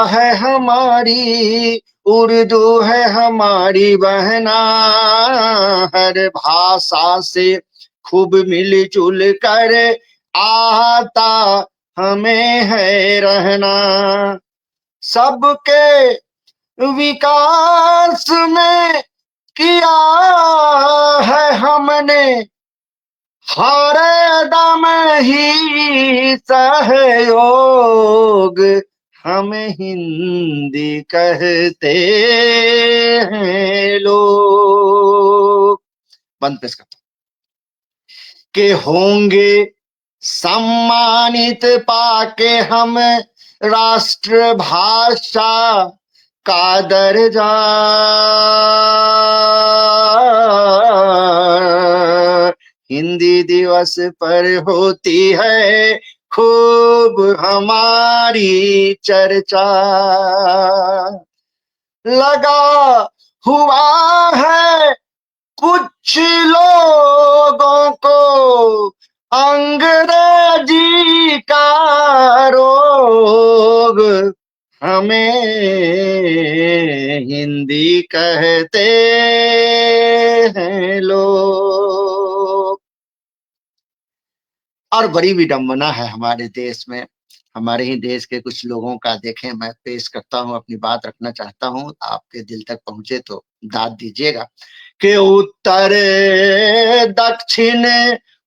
है हमारी, उर्दू है हमारी बहना, हर भाषा से खूब मिलजुल कर आता हमें है रहना। सबके विकास में किया है हमने हर दम ही सहयोग, हम हिंदी कहते हैं लोग। बंद पेश करता के होंगे सम्मानित पाके हम राष्ट्रभाषा का दर्जा हिंदी दिवस पर होती है खूब हमारी चर्चा। लगा हुआ है कुछ लोगों को अंग्रेजी का रोग, हमें हिंदी कहते हैं लोग। और बड़ी विडंबना है हमारे देश में, हमारे ही देश के कुछ लोगों का। देखें, मैं पेश करता हूं, अपनी बात रखना चाहता हूं, आपके दिल तक पहुंचे तो दाद दीजिएगा। कि उत्तर दक्षिण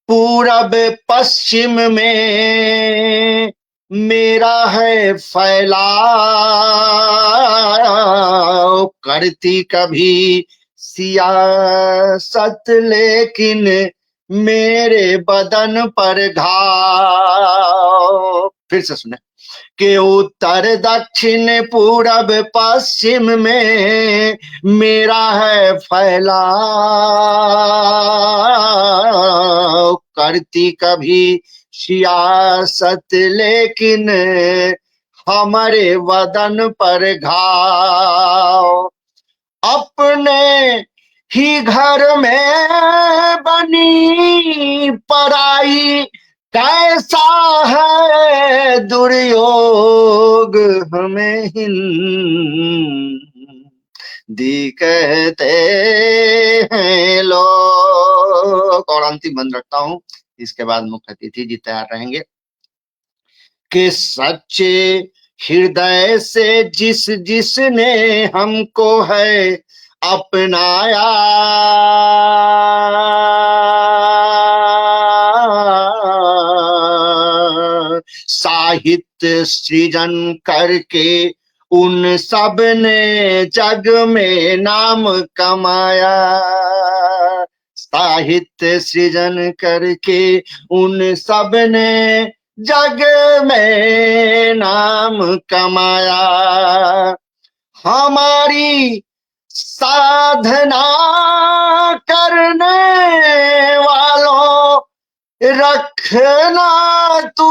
पूरब पश्चिम में मेरा है फैलाव, करती कभी सियासत लेकिन मेरे बदन पर घाव। फिर से सुने कि उत्तर दक्षिण पूरब पश्चिम में मेरा है फैलाव, करती कभी सियासत लेकिन हमारे वदन पर घाव। अपने ही घर में बनी पराई कैसा है दुर्योग, हमें हिंदी कहते हैं लोग। और अंतिम बंद रखता हूं, इसके बाद मुख्य अतिथि जी तैयार रहेंगे। कि सच्चे हृदय से जिसने हमको है अपनाया, साहित्य सृजन करके उन सब ने जग में नाम कमाया। साहित्य सृजन करके उन सब ने जग में नाम कमाया। हमारी साधना करने वालों रखना तू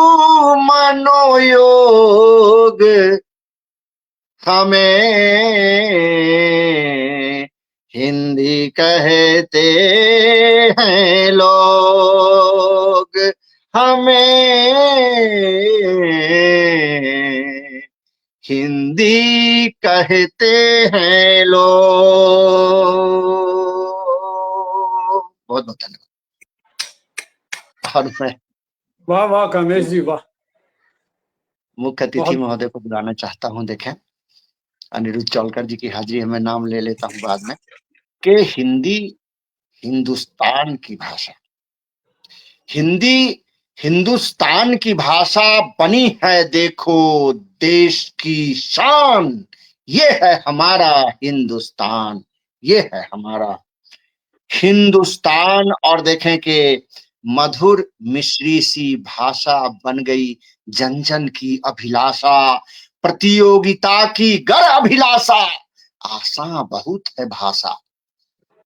मनोयोग, हमें हिंदी कहते हैं लोग, हमें हिंदी कहते हैं लोग। बहुत बहुत धन्यवाद। और मैं वाह वाह कामेश जी, वाह। मुख्य अतिथि महोदय को बुलाना चाहता हूं। देखें, अनिरुद्ध चौलकर जी की हाजिरी है, मैं नाम ले लेता हूं बाद में। कि हिंदी हिंदुस्तान की भाषा, हिंदी हिंदुस्तान की भाषा बनी है, देखो देश की शान। ये है हमारा हिंदुस्तान, ये है हमारा हिंदुस्तान। और देखें कि मधुर मिश्री सी भाषा बन गई जन जन की अभिलाषा, प्रतियोगिता की गर अभिलाषा, आशा बहुत है भाषा।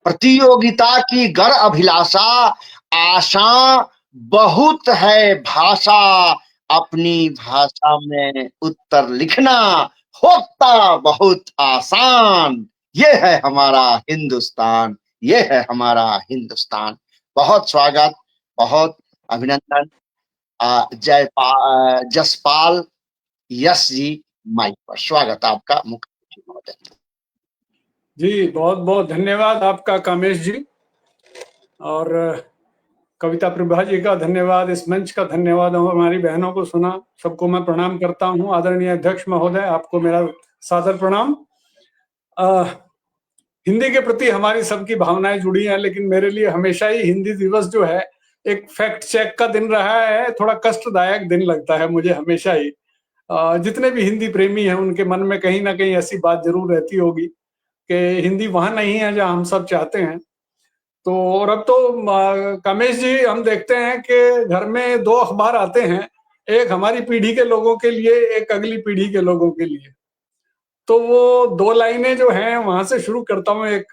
प्रतियोगिता की गर अभिलाषा, आशा बहुत है भाषा, अपनी भाषा में उत्तर लिखना होता बहुत आसान। ये है हमारा हिंदुस्तान, ये है हमारा हिंदुस्तान। बहुत स्वागत, बहुत अभिनंदन। जसपाल यश जी माइक पर, स्वागत आपका मुख्य अतिथि महोदय। जी बहुत बहुत धन्यवाद आपका कामेश जी, और कविता प्रभा जी का धन्यवाद, इस मंच का धन्यवाद। और हमारी बहनों को सुना, सबको मैं प्रणाम करता हूं। आदरणीय अध्यक्ष महोदय, आपको मेरा सादर प्रणाम। हिंदी के प्रति हमारी सबकी भावनाएं जुड़ी हैं, लेकिन मेरे लिए हमेशा ही हिंदी दिवस जो है एक फैक्ट चेक का दिन रहा है। थोड़ा कष्टदायक दिन लगता है मुझे हमेशा ही। जितने भी हिंदी प्रेमी हैं उनके मन में कहीं ना कहीं ऐसी बात जरूर रहती होगी कि हिंदी वहां नहीं है जहां हम सब चाहते हैं। तो और अब तो कामेश जी, हम देखते हैं कि घर में दो अखबार आते हैं, एक हमारी पीढ़ी के लोगों के लिए, एक अगली पीढ़ी के लोगों के लिए। तो वो 2 लाइनें जो हैं वहां से शुरू करता हूँ एक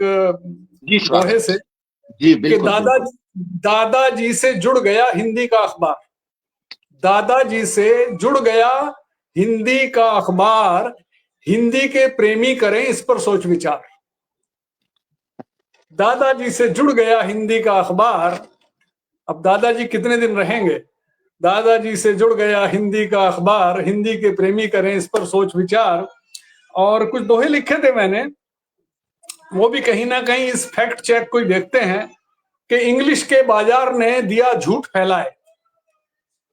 जी दोहे से जी कि बिल्कुल बिल्कुल। दादाजी से जुड़ गया हिंदी का अखबार, दादाजी से जुड़ गया हिंदी का अखबार, हिंदी के प्रेमी करें इस पर सोच विचार। दादाजी से जुड़ गया हिंदी का अखबार, अब दादाजी कितने दिन रहेंगे, दादाजी से जुड़ गया हिंदी का अखबार, हिंदी के प्रेमी करें इस पर सोच विचार। और कुछ दोहे लिखे थे मैंने, वो भी कहीं ना कहीं इस फैक्ट चेक को देखते हैं कि इंग्लिश के बाजार ने दिया झूठ फैलाए,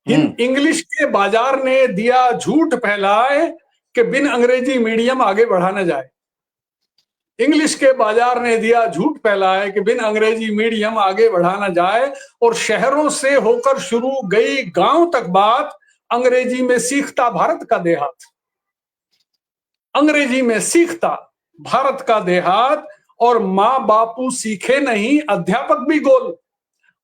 इंग्लिश के बाजार ने दिया झूठ फैलाए कि बिन अंग्रेजी मीडियम आगे बढ़ा न जाए। इंग्लिश के बाजार ने दिया झूठ फैलाए कि बिन अंग्रेजी मीडियम आगे बढ़ा न जाए। और शहरों से होकर शुरू गई गांव तक बात, अंग्रेजी में सीखता भारत का देहात, अंग्रेजी में सीखता भारत का देहात। और माँ बापू सीखे नहीं अध्यापक भी गोल,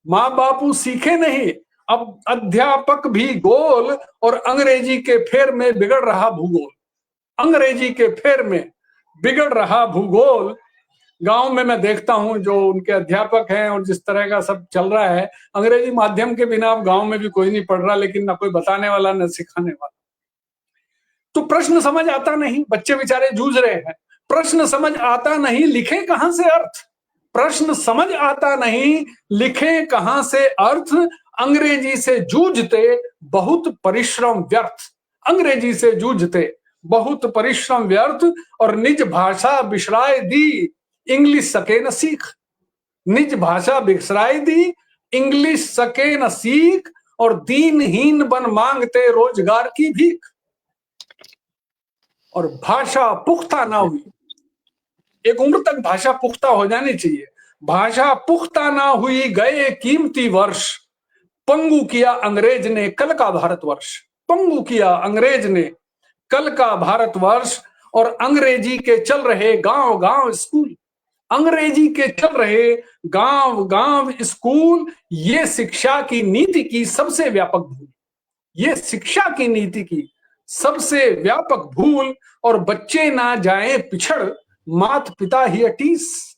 माँ बापू सीखे नहीं अब अध्यापक भी गोल। और अंग्रेजी के फेर में बिगड़ रहा भूगोल, अंग्रेजी के फेर में बिगड़ रहा भूगोल। गांव में मैं देखता हूं जो उनके अध्यापक हैं और जिस तरह का सब चल रहा है, अंग्रेजी माध्यम के बिना अब गांव में भी कोई नहीं पढ़ रहा, लेकिन ना कोई बताने वाला न सिखाने वाला। तो प्रश्न समझ आता नहीं, बच्चे बेचारे जूझ रहे हैं, प्रश्न समझ आता नहीं, लिखे कहां से अर्थ, प्रश्न समझ आता नहीं, लिखे कहां से अर्थ। अंग्रेजी से जूझते बहुत परिश्रम व्यर्थ, अंग्रेजी से जूझते बहुत परिश्रम व्यर्थ। और निज भाषा बिसराए दी इंग्लिश सके न सीख, निज भाषा बिसराए दी इंग्लिश सके न सीख। और दीनहीन बन मांगते रोजगार की भीख। और भाषा पुख्ता ना हुई, एक उम्र तक भाषा पुख्ता हो जानी चाहिए, भाषा पुख्ता ना हुई गए कीमती वर्ष। पंगु किया अंग्रेज ने कल का भारतवर्ष, पंगु किया अंग्रेज ने कल का भारतवर्ष। और अंग्रेजी के चल रहे गांव गांव स्कूल, अंग्रेजी के चल रहे गांव गांव स्कूल। ये शिक्षा की नीति की सबसे व्यापक भूल, ये शिक्षा की नीति की सबसे व्यापक भूल। और बच्चे ना जाएं पिछड़ मात पिता ही अटीस,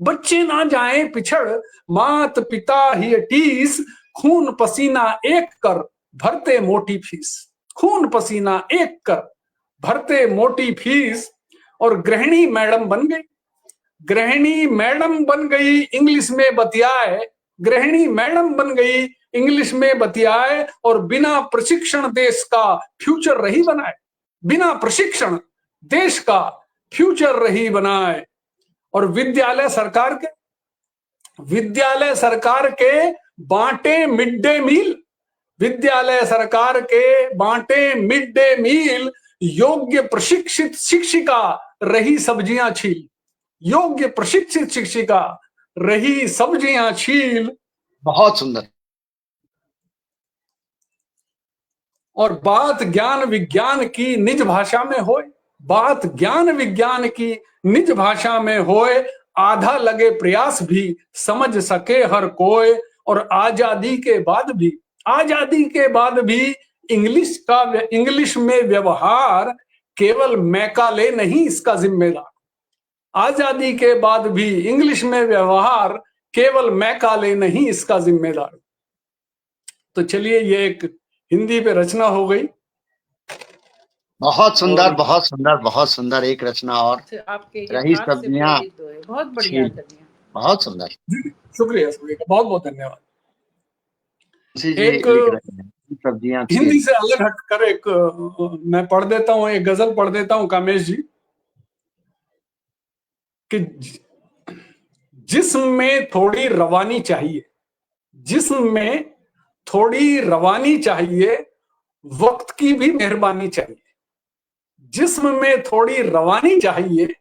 बच्चे ना जाएं पिछड़ मात पिता ही अटीस। खून पसीना एक कर भरते मोटी फीस, खून पसीना एक कर भरते मोटी फीस। और गृहिणी मैडम बन गई, गृहिणी मैडम बन गई इंग्लिश में बतियाए, गृहिणी मैडम बन गई इंग्लिश में बतियाए। और बिना प्रशिक्षण देश का फ्यूचर रही बनाए, बिना प्रशिक्षण देश का फ्यूचर रही बनाए। और विद्यालय सरकार के बांटे मिड डे मील, विद्यालय सरकार के बांटे मिड डे मील। योग्य प्रशिक्षित शिक्षिका रही सब्जियां छील, योग्य प्रशिक्षित शिक्षिका रही सब्जियां छील। बहुत सुंदर। और बात ज्ञान विज्ञान की निज भाषा में होए, बात ज्ञान विज्ञान की निज भाषा में होए। आधा लगे प्रयास भी समझ सके हर कोई। और आजादी के बाद भी, आजादी के बाद भी इंग्लिश में व्यवहार केवल मैकाले नहीं इसका जिम्मेदार, आजादी के बाद भी इंग्लिश में व्यवहार केवल मैकाले नहीं इसका जिम्मेदार। तो चलिए, ये एक हिंदी पे रचना हो गई। बहुत सुंदर बहुत सुंदर बहुत सुंदर एक रचना। और आपके रही सब्जियां, बहुत बढ़िया कवियां, बहुत सुंदर। शुक्रिया, शुक्रिया, बहुत बहुत धन्यवाद। एक सब्जियां हिंदी से अलग हटकर एक मैं पढ़ देता हूँ, एक गजल पढ़ देता हूँ कामेश जी कि जिस्म में थोड़ी रवानी चाहिए, जिस्म में थोड़ी रवानी चाहिए, वक्त की भी मेहरबानी चाहिए। जिस्म में थोड़ी रवानी चाहिए,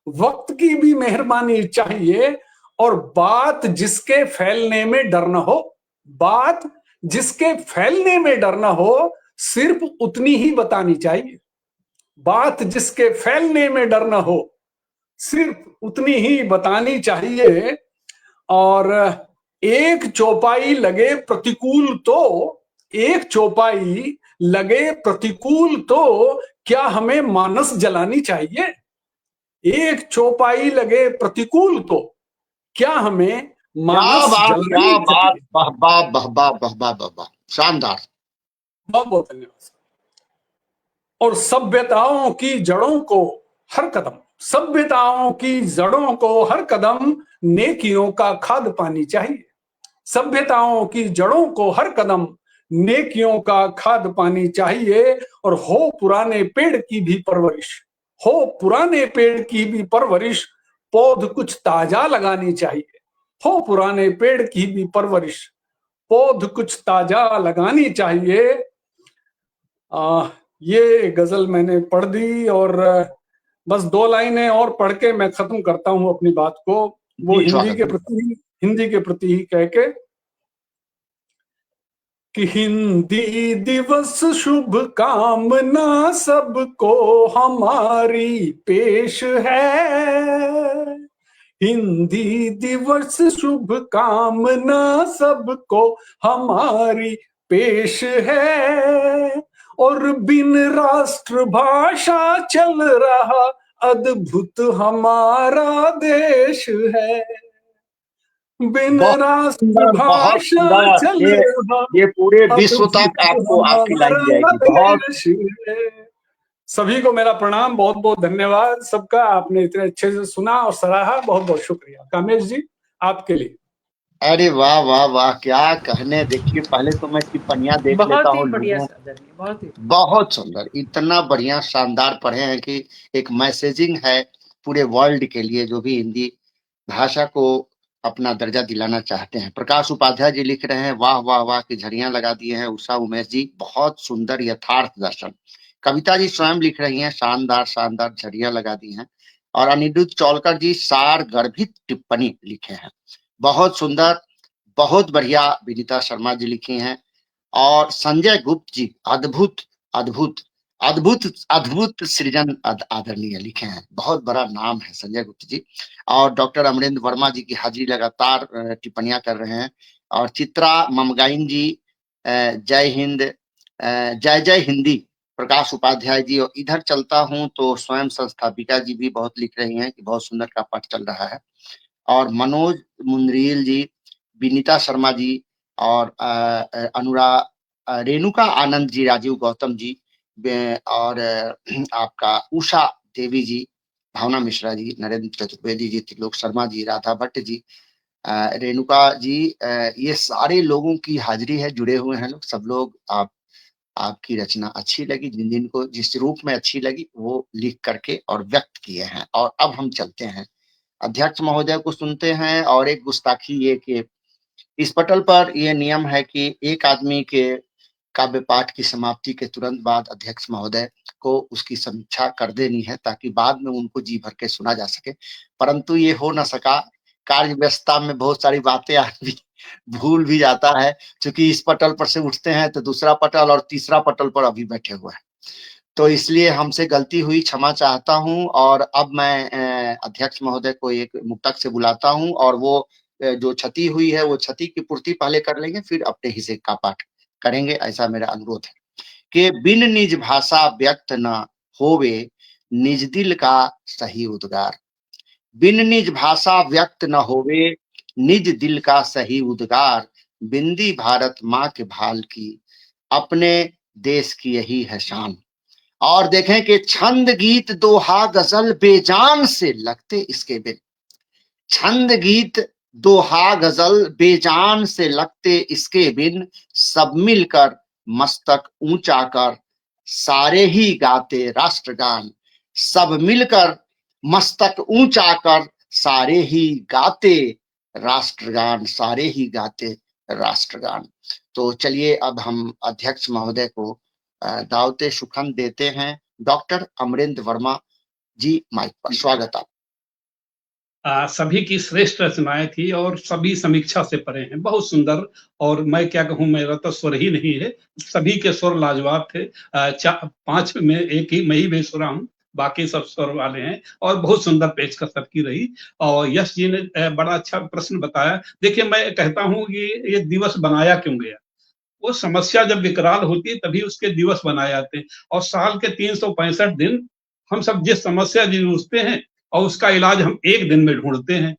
वक्त की भी मेहरबानी चाहिए। और बात जिसके फैलने में डर न हो, बात जिसके फैलने में डर न हो, सिर्फ उतनी ही बतानी चाहिए। बात जिसके फैलने में डर न हो, सिर्फ उतनी ही बतानी चाहिए। और एक चौपाई लगे प्रतिकूल तो, एक चौपाई लगे प्रतिकूल तो क्या हमें मानस जलानी चाहिए, एक चौपाई लगे प्रतिकूल को, क्या हमें क्या मानस बात, जलानी क्या बात, चाहिए। वाह वाह वाह वाह वाह वाह वाह वाह, शानदार। बहुत बहुत धन्यवाद सर। और सभ्यताओं की जड़ों को हर कदम, सभ्यताओं की जड़ों को हर कदम नेकियों का खाद पानी चाहिए। सभ्यताओं की जड़ों को हर कदम नेकियों का खाद पानी चाहिए। और हो पुराने पेड़ की भी परवरिश, हो पुराने पेड़ की भी परवरिश, पौध कुछ ताजा लगानी चाहिए। हो पुराने पेड़ की भी परवरिश, पौध कुछ ताजा लगानी चाहिए। ये गजल मैंने पढ़ दी और बस 2 लाइनें और पढ़ के मैं खत्म करता हूं अपनी बात को। वो जी, स्वागत। हिंदी के प्रति ही कह के कि हिंदी दिवस शुभ कामना सबको हमारी पेश है। हिंदी दिवस शुभ कामना सबको हमारी पेश है। और बिन राष्ट्र भाषा चल रहा अद्भुत हमारा देश है। बिन बहुत राष्ट्र सुंदर, बहुत भाषा सुंदर। चल रहा ये पूरे विश्व अद्भुत तक आपको आपकी लाइन हमारा जाएगी। बहुत देश है। सभी को मेरा प्रणाम, बहुत बहुत धन्यवाद सबका। आपने इतने अच्छे से सुना और सराहा, बहुत बहुत शुक्रिया। कामेश जी, आपके लिए। अरे वाह वाह वाह, क्या कहने। देखिए, पहले तो मैं टिप्पणियां देख लेता बहुत ही हूँ बढ़िया लोगों। आदरणीय, बहुत ही बहुत सुंदर, इतना बढ़िया, शानदार पढ़े हैं कि एक मैसेजिंग है पूरे वर्ल्ड के लिए, जो भी हिंदी भाषा को अपना दर्जा दिलाना चाहते हैं। प्रकाश उपाध्याय जी लिख रहे हैं, वाह वाह वाह की झड़ियां लगा दिए हैं। उषा उमेश जी, बहुत सुंदर यथार्थ दर्शन। कविता जी स्वयं लिख रही हैं, शानदार शानदार झड़ियां लगा दी हैं। और अनिरुद्ध चौलकर जी सार गर्भित टिप्पणी लिखे हैं, बहुत सुंदर, बहुत बढ़िया। विनीता शर्मा जी लिखी हैं। और संजय गुप्त जी, अद्भुत अद्भुत अद्भुत अद्भुत सृजन आदरणीय लिखे हैं, बहुत बड़ा नाम है संजय गुप्त जी। और डॉक्टर अमरेंद्र वर्मा जी की हाजिरी लगातार टिप्पणियां कर रहे हैं। और चित्रा ममगाइन जी, जय हिंद, जय जय हिंदी। प्रकाश उपाध्याय जी। और इधर चलता हूं तो स्वयं संस्थापिका जी भी बहुत लिख रही हैं कि बहुत सुंदर का पाठ चल रहा है। और मनोज मुंद्रियल जी, विनीता शर्मा जी, और रेणुका आनंद जी, राजीव गौतम जी, और आपका उषा देवी जी, भावना मिश्रा जी, नरेंद्र चतुर्वेदी जी, त्रिलोक शर्मा जी, राधा भट्ट जी, रेणुका जी, ये सारे लोगों की हाजिरी है, जुड़े हुए हैं लोग, सब लोग। आपकी रचना अच्छी लगी, जिन जिन को जिस रूप में अच्छी लगी वो लिख करके और व्यक्त किए हैं। और अब हम चलते हैं अध्यक्ष महोदय को सुनते हैं। और एक गुस्ताखी ये कि इस पटल पर यह नियम है कि एक आदमी के काव्य पाठ की समाप्ति के तुरंत बाद अध्यक्ष महोदय को उसकी समीक्षा कर देनी है, ताकि बाद में उनको जी भर के सुना जा सके। परंतु ये हो न सका, कार्य व्यस्तता में बहुत सारी बातें आदमी भूल भी जाता है। क्योंकि इस पटल पर से उठते हैं तो दूसरा पटल और तीसरा पटल पर अभी बैठे हुए हैं, तो इसलिए हमसे गलती हुई, क्षमा चाहता हूं। और अब मैं अध्यक्ष महोदय को एक मुक्तक से बुलाता हूं, और वो जो क्षति हुई है वो क्षति की पूर्ति पहले कर लेंगे, फिर अपने हिस्से का पाठ करेंगे, ऐसा मेरा अनुरोध है। कि बिन निज भाषा व्यक्त न होवे, निज दिल का सही उद्गार। बिन निज भाषा व्यक्त न होवे, निज दिल का सही उद्गार। बिंदी भारत माँ के भाल की, अपने देश की यही है शान। और देखें कि छंद गीत दोहा गजल बेजान से लगते इसके बिन। छंद गीत दोहा गजल बेजान से लगते इसके बिन। सब मिलकर मस्तक ऊंचा कर सारे ही गाते राष्ट्रगान। सब मिलकर मस्तक ऊंचा कर सारे ही गाते राष्ट्रगान, सारे ही गाते राष्ट्रगान। तो चलिए अब हम अध्यक्ष महोदय को दावते सुखन देते हैं। डॉक्टर अमरेंद्र वर्मा जी, माइक पर स्वागत आप। सभी की श्रेष्ठ रचनाएं थी और सभी समीक्षा से परे हैं, बहुत सुंदर। और मैं क्या कहूं, मेरा तो स्वर ही नहीं है, सभी के स्वर लाजवाब थे। 5 में एक ही मैं ही बेसुरा हूं, बाकी सब स्वर वाले हैं। और बहुत सुंदर पेशकश सबकी रही। और यश जी ने बड़ा अच्छा प्रश्न बताया। देखिए, मैं कहता हूं कि ये दिवस बनाया क्यों गया। वो समस्या जब विकराल होती है तभी उसके दिवस बनाए जाते हैं। और साल के 365 दिन हम सब जिस समस्या से जूझते हैं और उसका इलाज हम एक दिन में ढूंढते हैं।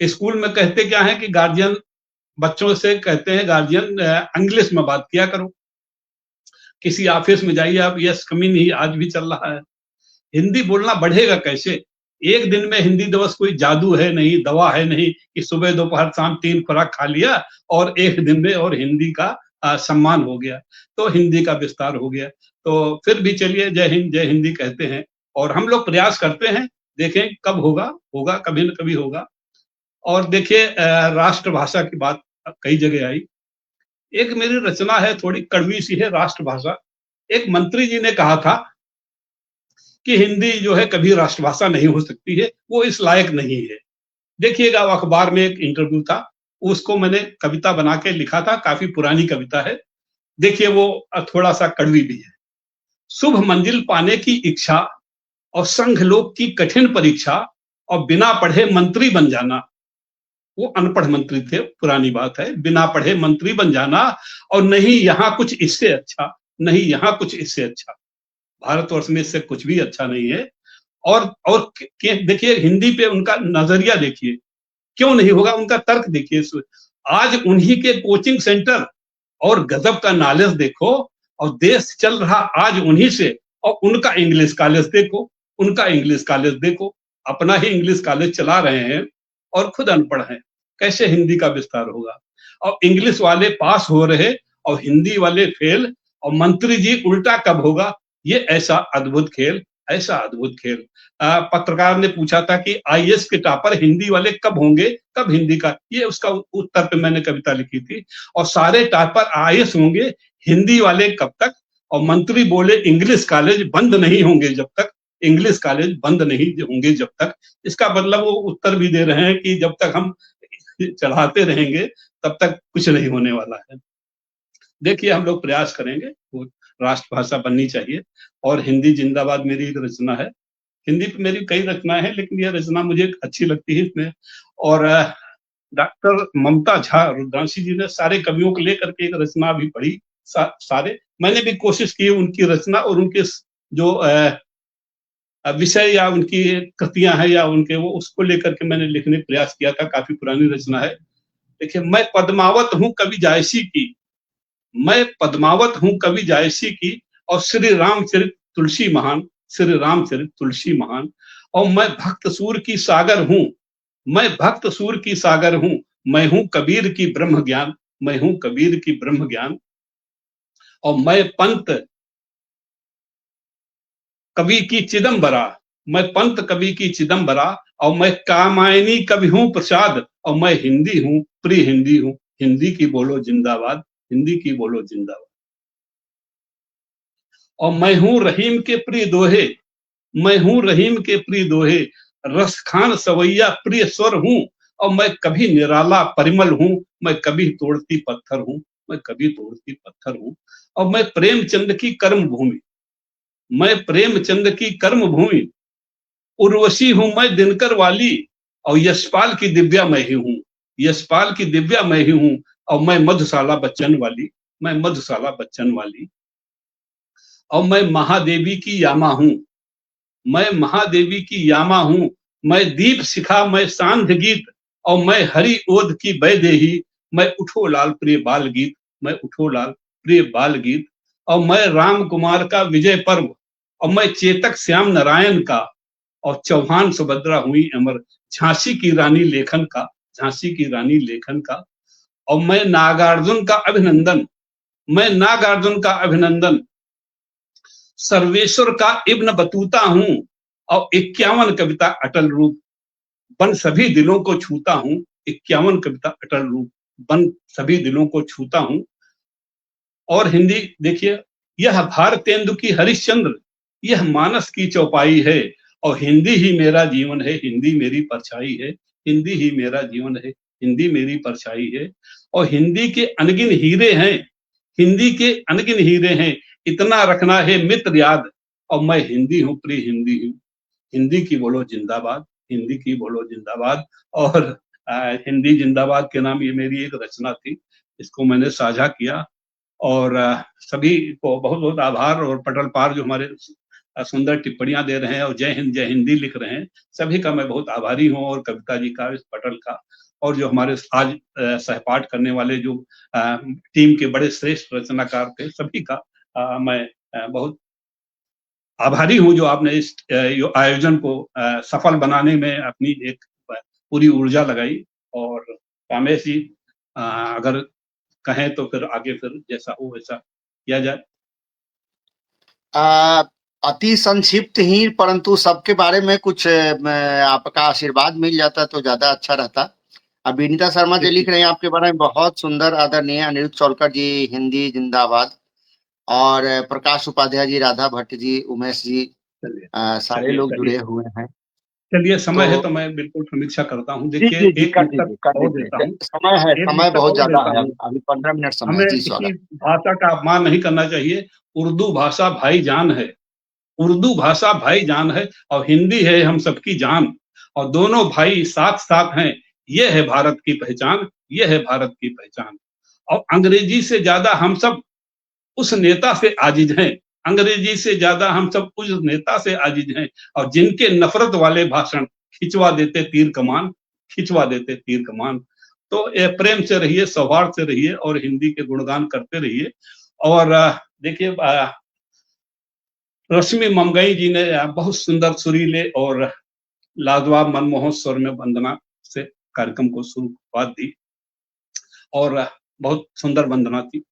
स्कूल में कहते क्या है कि गार्जियन बच्चों से कहते हैं, गार्जियन इंग्लिश में बात किया करो। किसी ऑफिस में जाइए आप, यस कम इन ही आज भी चल रहा है। हिंदी बोलना बढ़ेगा कैसे? एक दिन में हिंदी दिवस कोई जादू है नहीं, दवा है नहीं कि सुबह दोपहर शाम 3 खुराक खा लिया और एक दिन में और हिंदी का सम्मान हो गया, तो हिंदी का विस्तार हो गया। तो फिर भी चलिए जय हिंद जय हिंदी कहते हैं और हम लोग प्रयास करते हैं, देखें कब होगा, होगा कभी न कभी होगा। और देखिए राष्ट्रभाषा की बात कई जगह आई। एक मेरी रचना है, थोड़ी कड़वी सी है, राष्ट्रभाषा। एक मंत्री जी ने कहा था कि हिंदी जो है कभी राष्ट्रभाषा नहीं हो सकती है, वो इस लायक नहीं है। देखिएगा अखबार में एक इंटरव्यू था, उसको मैंने कविता बना के लिखा था, काफी पुरानी कविता है। देखिए वो थोड़ा सा कड़वी भी है। शुभ मंजिल पाने की इच्छा और संघ लोक की कठिन परीक्षा और बिना पढ़े मंत्री बन जाना। वो अनपढ़ मंत्री थे, पुरानी बात है। बिना पढ़े मंत्री बन जाना और नहीं यहाँ कुछ इससे अच्छा, नहीं यहाँ कुछ इससे अच्छा। भारतवर्ष में इससे कुछ भी अच्छा नहीं है। और देखिए हिंदी पे उनका नजरिया देखिए, क्यों नहीं होगा, उनका तर्क देखिए। आज उन्हीं के कोचिंग सेंटर और गजब का नॉलेज देखो, और देश चल रहा आज उन्हीं से। और उनका इंग्लिश कॉलेज देखो, उनका इंग्लिश कॉलेज देखो, अपना ही इंग्लिश कॉलेज चला रहे हैं और खुद अनपढ़ हैं। कैसे हिंदी का विस्तार होगा? और इंग्लिश वाले पास हो रहे और हिंदी वाले फेल, और मंत्री जी उल्टा कब होगा? ये ऐसा अद्भुत खेल, ऐसा अद्भुत खेल। पत्रकार ने पूछा था कि आईएएस के टॉपर हिंदी वाले कब होंगे, कब हिंदी का, ये उसका उत्तर पे मैंने कविता लिखी थी। और सारे टॉपर आईएएस होंगे, हिंदी वाले कब तक? और मंत्री बोले इंग्लिश कॉलेज बंद नहीं होंगे जब तक, इंग्लिश कॉलेज बंद नहीं होंगे जब तक। इसका मतलब वो उत्तर भी दे रहे हैं कि जब तक हम चढ़ाते रहेंगे तब तक कुछ नहीं होने वाला है। देखिए हम लोग प्रयास करेंगे, वो राष्ट्रभाषा बननी चाहिए। और हिंदी जिंदाबाद मेरी एक रचना है। हिंदी पे मेरी कई रचनाएं हैं, लेकिन यह रचना मुझे अच्छी लगती है इसमें। और डॉक्टर ममता झा रुद्रांशी जी ने सारे कवियों को लेकर के एक रचना भी पढ़ी। सारे मैंने भी कोशिश की उनकी रचना और उनके जो विषय या उनकी कृतियां हैं या उनके वो, उसको लेकर के मैंने लिखने प्रयास किया था। काफी पुरानी रचना है। देखिए, मैं पद्मावत हूँ कवि जायसी की, मैं पद्मावत हूँ कवि जायसी की, और श्री रामचरित तुलसी महान, श्री रामचरित तुलसी महान। और मैं भक्त सूर की सागर हूँ, मैं भक्त सूर की सागर हूँ, मैं हूँ कबीर की ब्रह्म ज्ञान, मैं हूँ कबीर की ब्रह्म ज्ञान। और मैं पंत कवि की चिदम्बरा, मैं पंत कवि की चिदम्बरा। और मैं कामायनी कवि हूँ प्रसाद, और मैं हिंदी हूँ, प्रिय हिंदी हूँ। हिंदी की बोलो जिंदाबाद, हिंदी की बोलो जिंदाबाद। और मैं हूँ रहीम के प्रिय दोहे, मैं हूँ रहीम के प्रिय दोहे, रस खान सवैया प्रिय स्वर हूँ। और मैं कभी निराला परिमल हूँ, मैं कभी तोड़ती पत्थर हूँ, मैं कभी तोड़ती पत्थर हूँ। और मैं प्रेमचंद की कर्म भूमि, मैं प्रेमचंद की कर्म भूमि, उर्वशी हूं मैं दिनकर वाली। और यशपाल की दिव्या मैं ही हूँ, यशपाल की दिव्या मैं ही हूँ। और मैं मधुशाला बच्चन वाली, मैं मधुशाला बच्चन वाली। और मैं महादेवी की यामा हूँ, मैं महादेवी की यामा हूँ। मैं दीप शिखा, मैं सांध्य गीत, और मैं हरि ओद की वैदेही। मैं उठो लाल प्रिय बाल गीत, मैं उठो लाल प्रिय बाल गीत। और मैं राम कुमार का विजय पर्व, और मैं चेतक श्याम नारायण का, और चौहान सुभद्रा हुई अमर, झांसी की रानी लेखन का, झांसी की रानी लेखन का। और मैं नागार्जुन का अभिनंदन, मैं नागार्जुन का अभिनंदन, सर्वेश्वर का इब्न बतूता हूं। और 51 कविता अटल रूप, बन सभी दिलों को छूता हूं। 51 कविता अटल रूप, बन सभी दिलों को छूता हूं। और हिंदी देखिए, यह भारतेंदु की हरिश्चंद्र, यह मानस की चौपाई है। और हिंदी ही मेरा जीवन है, हिंदी मेरी परछाई है, हिंदी ही मेरा जीवन है, हिंदी मेरी परछाई है। और हिंदी के अनगिन हीरे हैं, हिंदी के अनगिन हीरे हैं, इतना रखना है मित्र याद। और मैं हिंदी हूँ, प्रिय हिंदी हूँ। हिंदी की बोलो जिंदाबाद, हिंदी की बोलो जिंदाबाद। और हिंदी जिंदाबाद के नाम ये मेरी एक रचना थी, इसको मैंने साझा किया। और सभी को बहुत बहुत आभार। और पटल पार जो हमारे सुंदर टिप्पणियां दे रहे हैं और जय हिंदी लिख रहे हैं, सभी का मैं बहुत आभारी हूं, और कविता जी का, इस पटल का, और जो हमारे आज सहपाठ करने वाले जो टीम के बड़े श्रेष्ठ रचनाकार थे, सभी का मैं बहुत आभारी हूं, जो आपने इस आयोजन को सफल बनाने में अपनी एक पूरी ऊर्जा लगाई। और कामेश जी अगर कहें तो फिर आगे फिर जैसा हो वैसा किया जाए। अति संक्षिप्त ही, परंतु सबके बारे में कुछ आपका आशीर्वाद मिल जाता तो ज्यादा अच्छा रहता। अब विनीता शर्मा जी लिख रहे हैं आपके बारे में, बहुत सुंदर, आदरणीय अनिरुद्ध चौलकर जी हिंदी जिंदाबाद, और प्रकाश उपाध्याय जी, राधा भट्ट जी, उमेश जी, सारे लोग जुड़े हुए हैं। चलिए, समय है तो मैं बिल्कुल समीक्षा करता हूँ। देखिए, एक पुस्तक और देता हूँ, समय है, समय बहुत ज्यादा है, अभी 15 मिनट समय हमें है जी। किसी भाषा का अपमान नहीं करना चाहिए। उर्दू भाषा भाईजान है, उर्दू भाषा भाईजान है, और हिंदी है हम सबकी जान, और दोनों भाई साथ साथ हैं, ये है भारत की पहचान, ये है भारत की पहचान। और अंग्रेजी से ज्यादा हम सब उस नेता से आजिज हैं, अंग्रेजी से ज्यादा हम सब उस नेता से आजिज हैं, और जिनके नफरत वाले भाषण खिंचवा देते तीर कमान, खिंचवा देते तीर कमान। तो प्रेम से रहिए, सौहार्द से रहिए, और हिंदी के गुणगान करते रहिए। और देखिए, रश्मि ममगई जी ने बहुत सुंदर सुरीले और लाजवाब मनमोहन स्वर में वंदना से कार्यक्रम को शुरुआत दी, और बहुत सुंदर वंदना थी।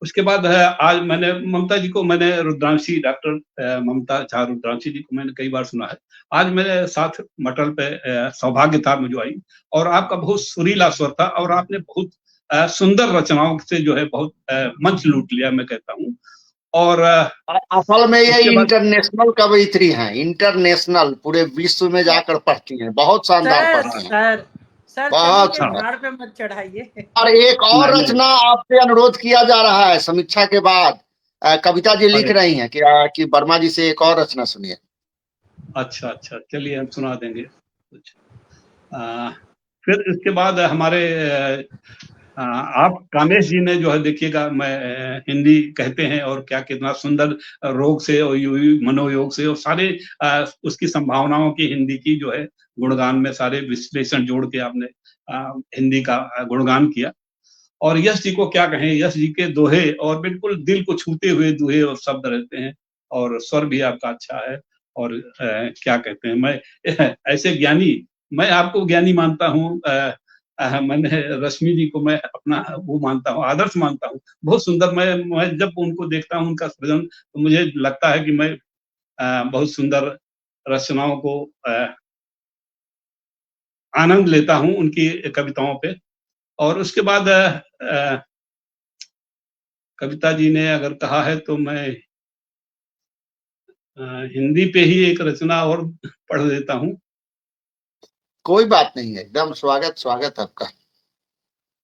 उसके बाद आज मैंने ममता जी को, मैंने रुद्रांशी, डॉक्टर ममता झा रुद्रांशी जी को मैंने कई बार सुना है। आज मेरे साथ मटल पे सौभाग्य था मुझे आई, और आपका बहुत सुरीला स्वर था, और आपने बहुत सुंदर रचनाओं से जो है बहुत मंच लूट लिया, मैं कहता हूँ। और असल में ये इंटरनेशनल कवयित्री हैं, इंटरनेशनल, पूरे विश्व में जाकर पढ़ती हैं, बहुत शानदार पढ़ती हैं। बहुत पे मत चढ़ाइए। और एक और रचना आपसे अनुरोध किया जा रहा है समीक्षा के बाद। कविता जी लिख रही हैं कि वर्मा जी से एक और रचना सुनिए। अच्छा, चलिए हम सुना देंगे कुछ। फिर इसके बाद हमारे आप कामेश जी ने जो है, देखिएगा, मैं हिंदी कहते हैं और क्या कितना सुंदर रोग से और मनोयोग से और सारे उसकी संभावनाओं की हिंदी की जो है गुणगान में सारे विश्लेषण जोड़ के आपने हिंदी का गुणगान किया। और यश जी को क्या कहें, यश जी के दोहे और बिल्कुल दिल को छूते हुए दोहे और शब्द रहते हैं, और स्वर भी आपका अच्छा है। और क्या कहते हैं, मैं ऐसे ज्ञानी, मैं आपको ज्ञानी मानता हूँ, मैंने रश्मि जी को मैं अपना वो मानता हूँ, आदर्श मानता हूँ। बहुत सुंदर, मैं जब उनको देखता हूँ, उनका सृजन, तो मुझे लगता है कि मैं बहुत सुंदर रचनाओं को आनंद लेता हूँ उनकी कविताओं पे। और उसके बाद कविता जी ने अगर कहा है तो मैं हिंदी पे ही एक रचना और पढ़ देता हूँ। कोई बात नहीं है, एकदम स्वागत आपका।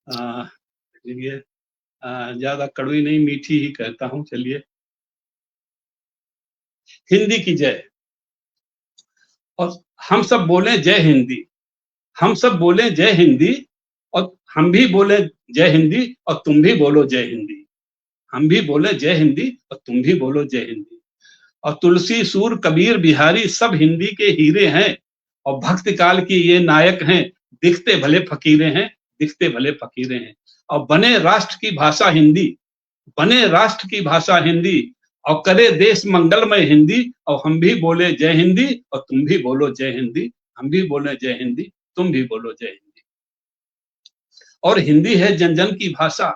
चलिए, ज्यादा कड़वी नहीं, मीठी ही कहता हूँ। चलिए, हिंदी की जय। और हम सब बोले जय हिंदी, हम सब बोले जय हिंदी, और हम भी बोले जय हिंदी, और तुम भी बोलो जय हिंदी। हम भी बोले जय हिंदी, और तुम भी बोलो जय हिंदी। और तुलसी, सूर, कबीर, बिहारी सब हिंदी के हीरे हैं, और भक्त काल की ये नायक हैं, दिखते भले फकीरे हैं, दिखते भले फकीरे हैं। और बने राष्ट्र की भाषा हिंदी, बने राष्ट्र की भाषा हिंदी, और करे देश मंगलमय हिंदी। और हम भी बोले जय हिंदी, और तुम भी बोलो जय हिंदी। हम भी बोले जय हिंदी, तुम भी बोलो जय हिंदी। और हिंदी है जन जन की भाषा,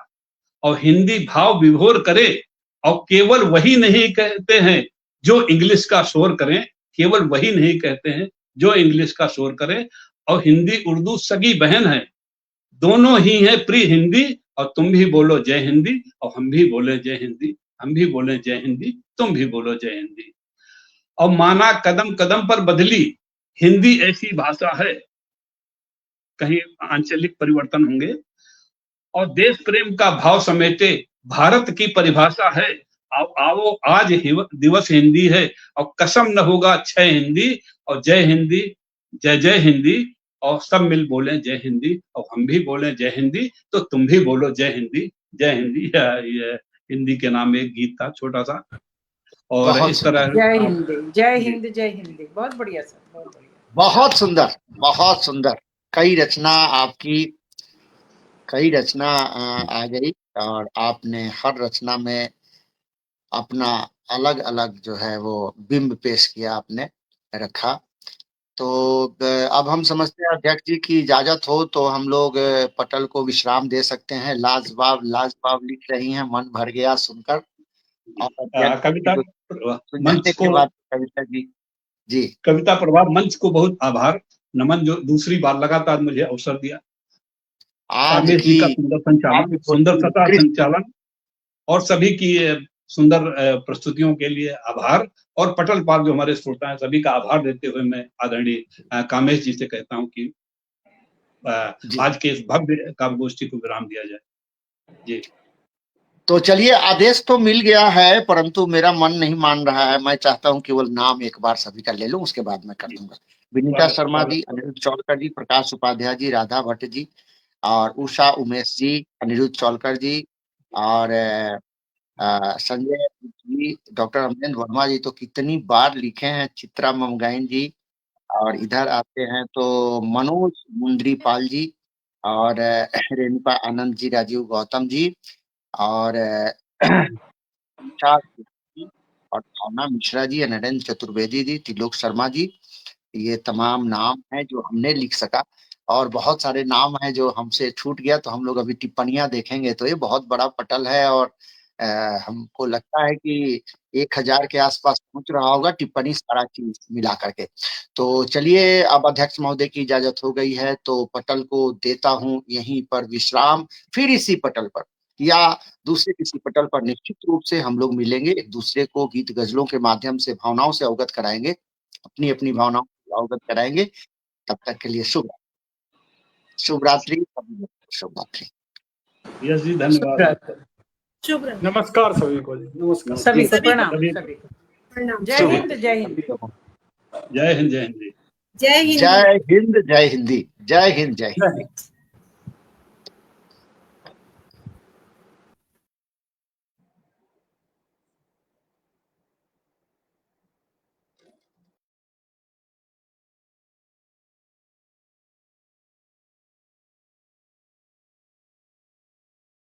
और हिंदी भाव विभोर करे, और केवल वही नहीं कहते हैं जो इंग्लिश का शोर करें, केवल वही नहीं कहते हैं जो इंग्लिश का शोर करें। और हिंदी उर्दू सगी बहन है, दोनों ही है प्रिय हिंदी। और तुम भी बोलो जय हिंदी, और हम भी बोले जय हिंदी। हम भी बोले जय हिंदी, तुम भी बोलो जय हिंदी। और माना कदम कदम पर बदली, हिंदी ऐसी भाषा है, कहीं आंचलिक परिवर्तन होंगे। और देश प्रेम का भाव समेटे भारत की परिभाषा है। आओ आज दिवस हिंदी है, और कसम न होगा क्षय हिंदी। और जय हिंदी, जय जय हिंदी, और सब मिल बोले जय हिंदी। और हम भी बोले जय हिंदी, तो तुम भी बोलो जय हिंदी। जय हिंदी। ये हिंदी के नाम एक गीत था छोटा सा। और बहुत इस तरह जय हिंद, जय हिंद, जय हिंद। बहुत बढ़िया सर, बहुत बढ़िया। बहुत सुंदर, बहुत सुंदर। कई रचना आपकी, कई रचना आ गई और आपने हर रचना में अपना अलग अलग जो है वो बिंब पेश किया, आपने रखा। तो अब हम समझते हैं अध्यक्ष जी की इजाजत हो तो हम लोग पटल को विश्राम दे सकते हैं। लाजवाब लाजवाब लिख रही हैं, मन भर गया सुनकर। और अध्यक्ष जी कविता को सुन मंच जाने के को, बाद कविता जी जी कविता प्रभाव मंच को बहुत आभार नमन, जो दूसरी बार लगातार मुझे अवसर दिया। आज कामेश जी की का सुंदर संचालन, आज सुंदर होती सतह उत्कृष्ट संचालन, और सभी की सुंदर प्रस्तुतियों के लिए आभार। और पटल पाल जो हमारे श्रोता हैं, सभी का आभार देते हुए मैं आदरणीय कामेश जी से कहता हूं कि जी। आज के इस भव्य काव्य गोष्ठी को विराम दिया जाए। जी। तो चलिए, आदेश तो मिल गया है परंतु मेरा मन नहीं मान रहा है। मैं चाहता हूं केवल नाम एक बार सभी का ले लूं, उसके बाद मैं कर दूंगा। विनीता शर्मा जी, अनिरुद्ध चौलकर जी, प्रकाश उपाध्याय जी, राधा भट्ट जी, और उषा उमेश जी, अनिरुद्ध चौलकर जी, और संजय जी, डॉक्टर अमरेंद्र वर्मा जी तो कितनी बार लिखे हैं, चित्रा ममगाइन जी, और इधर आते हैं तो मनोज मुंद्रीपाल जी, और रेणुका आनंद जी, राजीव गौतम जी, और उषा जी, और भावना मिश्रा जी, नरेंद्र चतुर्वेदी जी, त्रिलोक शर्मा जी। ये तमाम नाम हैं जो हमने लिख सका, और बहुत सारे नाम हैं जो हमसे छूट गया। तो हम लोग अभी टिप्पणियां देखेंगे। तो ये बहुत बड़ा पटल है और हमको लगता है कि 1000 के आसपास पहुंच रहा होगा टिप्पणी, सारा चीज मिला करके। तो चलिए, अब अध्यक्ष महोदय की इजाजत हो गई है तो पटल को देता हूं यहीं पर विश्राम। फिर इसी पटल पर या दूसरे किसी पटल पर निश्चित रूप से हम लोग मिलेंगे, एक दूसरे को गीत गजलों के माध्यम से भावनाओं से अवगत कराएंगे, अपनी अपनी भावनाओं से अवगत कराएंगे। तब तक के लिए शुभ शुभ रात्रि, शुभ रात्रि। यस जी, धन्यवाद। शुभ रात्रि। नमस्कार सभी को जी, नमस्कार। सभी को जी। प्रणाम, सभी सभी को प्रणाम। जय शुभ हिंद, जय हिंद। जय हिंद, जय हिंद। जय हिंद। जय हिंद, जय हिंदी, जय हिंद, जय हिंदी।